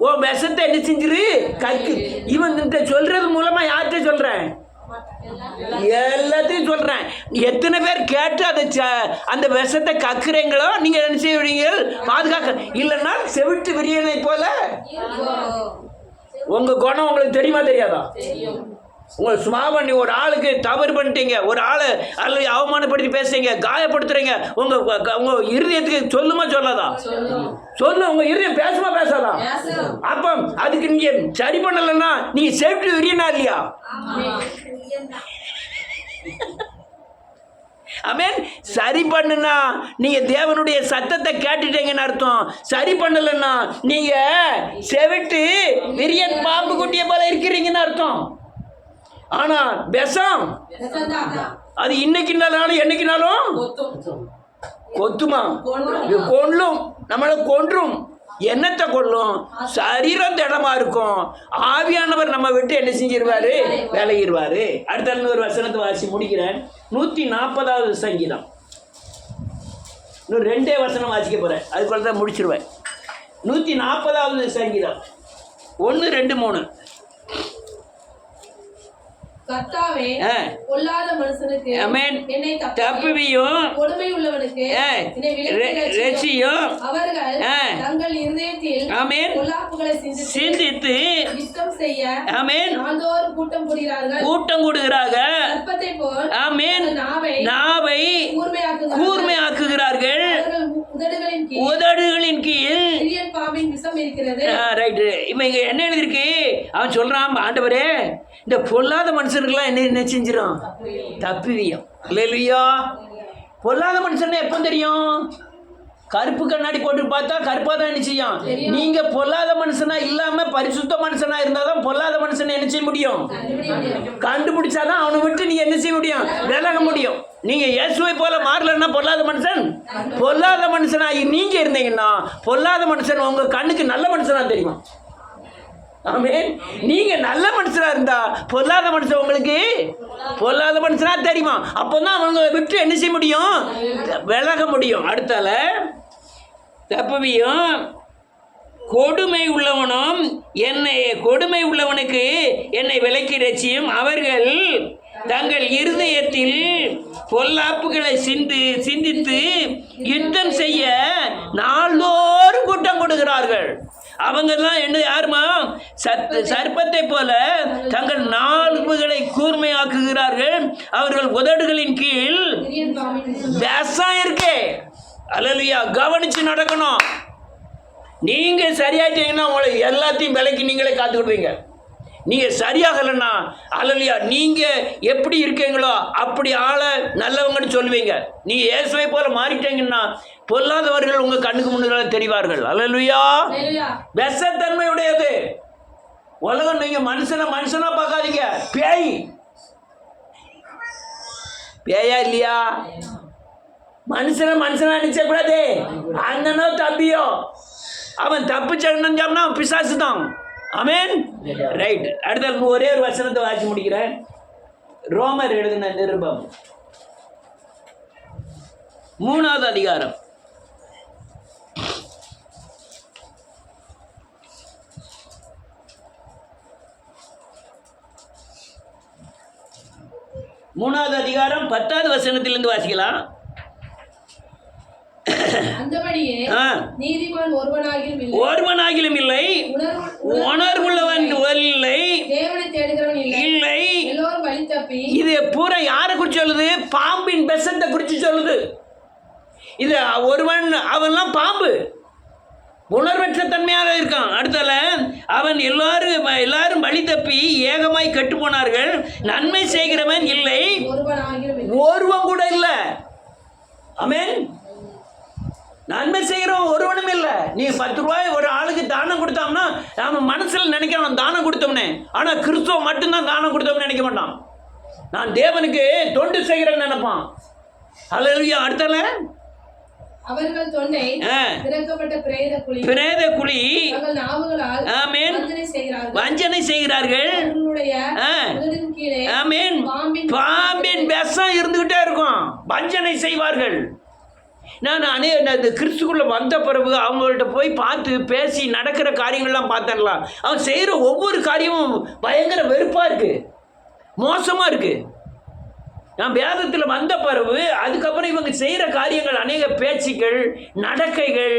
ஓ விஷத்தை என்ன செஞ்சிரு கக்கு. இவன் சொல்றது மூலமா யார்கிட்ட சொல்றேன், எல்லாத்தையும் சொல்றேன். எத்தனை பேர் கேட்டு அதை அந்த விஷத்தை கக்குறீங்களோ நீங்க என்ன செய்வீங்க? பாதுகாக்க. இல்லைன்னா செவிட்டு விரியனை போல உங்க குணம் உங்களுக்கு தெரியுமா தெரியாதா? உங்களை சும்மா ஒரு ஆளுக்கு தவறு பண்ணிட்டீங்க, ஒரு ஆளை அல்லது அவமானப்படுத்தி பேசுறீங்க, காயப்படுத்துறீங்க, உங்க இருதயத்துக்கு சொல்லுமா சொல்லாதா? சொல்லு. உங்க இருதயம் பேசுமா பேசாதா? அப்ப அதுக்கு நீங்க சரி பண்ணலன்னா நீங்க சேஃப்டி விரியனா இல்லையா? ஆமென். சரி பண்ணுனா நீங்க தேவனுடைய சத்தத்தை கேட்டுட்டீங்கன்னு அர்த்தம். சரி பண்ணலன்னா நீங்க செவிட்டு விரியன் பாம்பு குட்டியை போல இருக்கிறீங்கன்னு அர்த்தம். ஆனா விஷம் அது இன்னைக்குனாலும் என்னைக்குனாலும் கொத்துமா? கொல்லும், நம்மளை கொன்றும். என்னத்தை கொல்லும்? சரீரம் திடமா இருக்கும். ஆவியானவர் நம்ம விட்டு என்ன செஞ்சிருவாரு? விலகிடுவாரு. அடுத்த ஒரு வசனத்தை வாசி முடிக்கிறேன். 140வது சங்கீதம். இன்னும் 2 வசனம் வாசிக்க போறேன், அதுக்குள்ள தான் முடிச்சிருவேன். 140வது சங்கீதம் 1, 2, 3. கர்த்தாவே, பொல்லாத மனுஷனுக்கு என்னை தப்புவியும், கொடுமை உள்ளவனுக்கு என்னை விலக்கி ரட்சியும். அவர்கள் தங்கள் இருதயத்தில் பொல்லாப்புகளை சிந்தித்து யுத்தம் செய்ய நாள்தோறும் கூட்டம் கூடுகிறார்கள். சர்ப்பத்தை போல் நாவை கூர்மையாக்குகிறார்கள். உதடுகளின் கீழ் பாம்பின் விஷம் இருக்கிறது. ரைட். இப்போ இங்க என்ன எழுதிருக்கு? அவன் சொல்றான், ஆண்டவரே இந்த பொல்லாத மனுஷனுக்கெல்லாம் என்ன செஞ்சிடும்? தப்புவியும். இல்லையா? பொல்லாத மனுஷன் எப்போ தெரியும்? கருப்பு கண்ணாடி போட்டு பார்த்தா கருப்பாக தான் என்ன செய்யும். நீங்க பொல்லாத மனுஷனா இல்லாம பரிசுத்த மனுஷனா இருந்தாதான் பொல்லாத மனுஷனை என்ன செய்ய முடியும்? கண்டுபிடிச்சாதான் அவனை விட்டு நீ என்ன செய்ய முடியும்? விலக முடியும். நீங்க இயேசுவை போல மாறலன்னா பொல்லாத மனுஷனா நீங்க இருந்தீங்கன்னா பொல்லாத மனுஷன் உங்க கண்ணுக்கு நல்ல மனுஷனா தெரியுமா? ஆமென். நீங்க நல்ல மனுஷனா இருந்தா பொல்லாத மனுஷன் உங்களுக்கு பொல்லாத மனுஷனா தெரியுமா? அப்போதான் அவங்க விட்டு என்ன செய்ய முடியும்? விலக முடியும். அடுத்தால தப்புவியும், கொடுமை உள்ளவனுக்கு என்னை விலக்கி ரட்சியும். அவர்கள் தங்கள் இருதயத்தில் பொல்லாப்புகளை சிந்தித்து யுத்தம் செய்ய நாள்தோறும் கூட்டம் கொடுக்கிறார்கள். அவங்கெல்லாம் என்ன யாருமா? சர்ப்பத்தை போல தங்கள் நாள்களை கூர்மையாக்குகிறார்கள். அவர்கள் உதடுகளின் கீழ் விஷம் இருக்கே. அல்லேலூயா. கவனிச்சு நடக்கணும். நீங்க சரியாயிட்டீங்கன்னா உங்களை எல்லாத்தையும் விலைக்கு நீங்களே காத்துக்கிடுவீங்க. நீங்க சரியாகலைன்னா அல்லேலூயா நீங்க எப்படி இருக்கீங்களோ அப்படி ஆளை நல்லவங்கன்னு சொல்லுவீங்க. நீங்க இயேசுவை போல மாறிட்டீங்கன்னா பொல்லாதவர்கள் உங்க கண்ணுக்கு முன்னாடி தெரிவார்கள். அல்லேலூயா. விஷத்தன்மை உடையது உலகம். நீங்க மனுஷனா பார்க்காதீங்க. பேயா இல்லையா? மனுஷனா நினைச்சக்கூடாது. அண்ணனோ தம்பியோ அவன் தப்பு சொன்னா பிசாசு தான். ஆமென். ரைட். அடுத்த ஒரே ஒரு வசனத்தை வாசி முடிக்கிறேன். ரோமர் எழுதின நிருபம் 3வது அதிகாரம் 10வது வசனத்திலிருந்து வாசிக்கலாம். அந்தபடியே நீதிமான் ஒருவனாகிலும் இல்லை, உணர்வுள்ளவன் இல்லை, தேவனை தேடுகிறவன் இல்லை, எல்லோரும் வழி தப்பி. இது பூரா யாரை குறித்து சொல்லுது? பாம்பின் விஷத்தை குறித்து சொல்லுது. இது அவன்லாம் பாம்பு, உணர்வற்ற தன்மையாக இருக்கான். அடுத்தால அவன் எல்லாரும் வழி தப்பி ஏகமாய் கெட்டு போனார்கள். நன்மை செய்கிறவன் இல்லை, ஒருவன் கூட இல்லை. ஆமென். நன்மை செய்கிறவன் ஒருவனும் இல்லை. நீ 10 ரூபாய் ஒரு ஆளுக்கு தானம் கொடுத்தோம்னா அவன் மனசில் நினைக்கிறான் தானம் கொடுத்தோம்னே. ஆனால் கிறிஸ்துவ மட்டும்தான் தானம் கொடுத்தோம்னு நினைக்க மாட்டான். நான் தேவனுக்கு தொண்டு செய்கிறேன்னு நினைப்பான். அல்லேலூயா. அடுத்தால அவர்கள் தொண்டை திறக்கப்பட்ட பிரேத குழி வஞ்சனை செய்கிறார்கள். பாம்பின் விஷம் இருந்துகிட்டே இருக்கும். வஞ்சனை செய்வார்கள். நான் இந்த கிறிஸ்துக்குள்ள வந்த பிறகு அவங்கள்ட்ட போய் பார்த்து பேசி நடக்கிற காரியங்கள்லாம் பார்த்தேன்லாம். அவன் செய்கிற ஒவ்வொரு காரியமும் பயங்கர வெறுப்பாக இருக்குது. மோசமாக இருக்குது. நான் வேதத்தில் வந்த பிறகு அதுக்கப்புறம் இவங்க செய்கிற காரியங்கள், அநேக பேச்சுக்கள், நடக்கைகள்.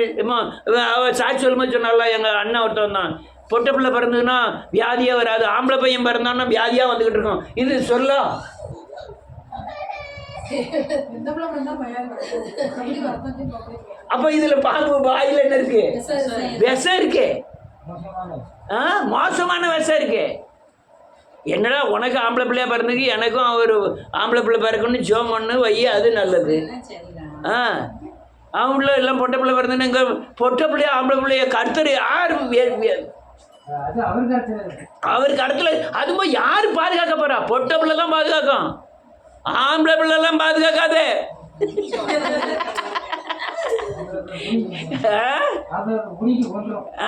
சாட்சி சொல்லும்போது சொன்னால எங்கள் அண்ணன் ஒருத்தன் தான், பொட்டை பிள்ளை பிறந்ததுன்னா வியாதியாக வராது, ஆம்பளை பையன் பிறந்தான்னா வியாதியாக வந்துக்கிட்டு இருக்கோம். இது சொல்ல அப்போ இதில் பாம்பு வாயில் என்ன இருக்கு? விஷம் இருக்கு. மோசமான விஷம் இருக்கு. என்னடா உனக்கு ஆம்பளை பிள்ளையா பிறந்ததுக்கு எனக்கும் அவர் ஆம்பளை பிள்ளை பிறக்கணும்னு ஜோம் பண்ணு வை, அது நல்லது. அவன் உள்ள எல்லாம் பொட்டை பிள்ளை பிறந்ததுன்னு எங்கள் பொட்டை பிள்ளையா ஆம்பளை பிள்ளைய கருத்தர் யாரும் அவருக்கு இடத்துல அதுவும் யார் பாதுகாக்க போறா? பொட்டை பிள்ளை தான் பாதுகாக்கும், ஆம்பளை பிள்ளை எல்லாம் பாதுகாக்காதே.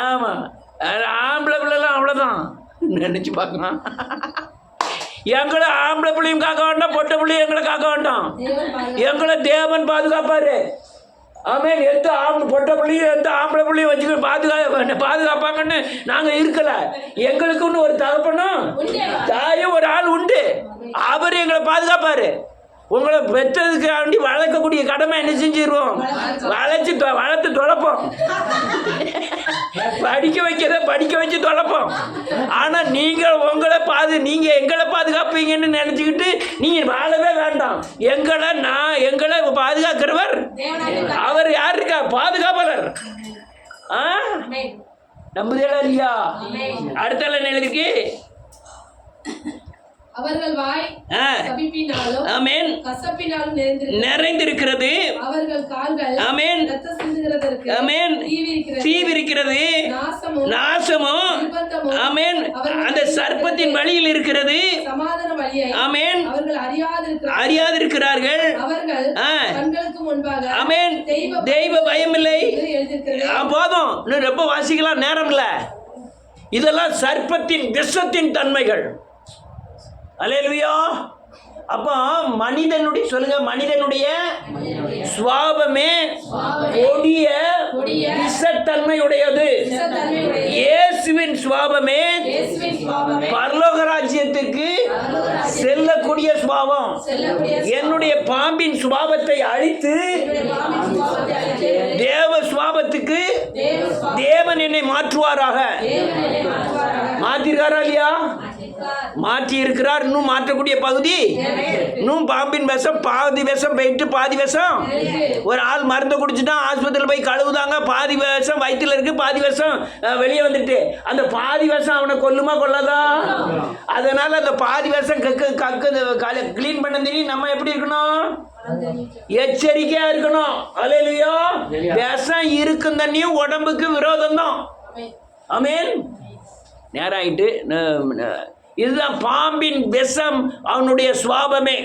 ஆமா, ஆம்பளை பிள்ளைலாம் அவ்வளோதான் நினைச்சு பார்க்கலாம். எங்களை ஆம்பளை பிள்ளையும் காக்க வேண்டாம், பொட்டை பிள்ளையும் எங்களை காக்க வேண்டாம். எங்களை தேவன் பாதுகாப்பாரு. ஆமேன். எந்த பொட்டை பிள்ளையும் எந்த ஆம்பளை பிள்ளையும் வச்சுக்க பாதுகாப்பாங்கன்னு நாங்கள் இருக்கல. எங்களுக்குன்னு ஒரு தகப்பனும் தாயும் ஒரு ஆள் உண்டு, அவர் எங்களை பாதுகாப்பாரு. உங்களை பெற்றதுக்கு வேண்டி வளர்க்கக்கூடிய கடமை என்ன செஞ்சிருவோம்? வளர்த்து தொலைப்போம். படிக்க வச்சு தொலைப்போம். ஆனால் நீங்கள் நீங்கள் எங்களை பாதுகாப்பீங்கன்னு நினச்சிக்கிட்டு நீங்கள் வாழவே வேண்டாம். எங்களை பாதுகாக்கிறவர் அவர் யார் இருக்கா? பாதுகாப்பாளர். நம்புதேடா இல்லையா? அடுத்த என்ன எழுதிருக்கு? அவர்கள் வாய் சபிப்பினாலும் ஆமென் கசப்பினாலும் நிறைந்திருக்கிறது. அவர்கள் கால்கள் ஆமென் இரத்தம் சிந்துகிறதற்கு ஆமென் தீவிரிக்கிறது. நாசமும் ஆமென் அந்த சர்ப்பத்தின் வழியில் இருக்கிறது. சமாதான வழியை ஆமென் அவர்கள் அறியாதிருக்கிறார்கள். அவர்கள் கண்களுக்கு முன்பாக ஆமென் தெய்வ பயமில்லை. போதும், இன்னும் ரொம்ப வாசிக்கலாம், நேரம் இல்லை. இதெல்லாம் சர்ப்பத்தின் விஷத்தின் தன்மைகள். அல்லேலூயா. அப்போ மனிதனுடைய சொல்லுங்க, மனிதனுடைய சுவாபமே கொடிய விஷத்தன்மையுடையது. இயேசுவின் சுவாபமே பரலோக ராஜ்யத்துக்கு செல்லக்கூடிய சுவாபம். என்னுடைய பாம்பின் சுவாபத்தை அழித்து தேவ சுவாபத்துக்கு தேவன் என்னை மாற்றுவாராக. மாற்றிருக்காரா இல்லையா? மாற்றி இருக்கிறார். இன்னும் மாற்றக்கூடிய பகுதி, இன்னும் பாம்பின் விஷம் பாதி விஷம் போயிட்டு பாதி விஷம். ஒரு ஆள் மருந்து குடிச்சுட்டா ஆஸ்பத்திரியில் போய் கழுவுதாங்க, பாதி விஷம் வயிற்றுல இருக்கு, பாதி விஷம் வெளியே வந்துட்டு. அந்த பாதி விஷம் அவனை கொல்லுமா கொள்ளாதா? அதனால அந்த பாதி விஷம் கிளீன் பண்ண தெரியும். நம்ம எப்படி இருக்கணும்? எச்சரிக்கையா இருக்கணும். அல்லேலூயா. விஷம் இருக்கும் தண்ணியும் உடம்புக்கு விரோதம் தான். ஆமென். நேரம் ஆயிட்டு. இதுதான் பாம்பின் விஷம், அவனுடைய சுவாபமே.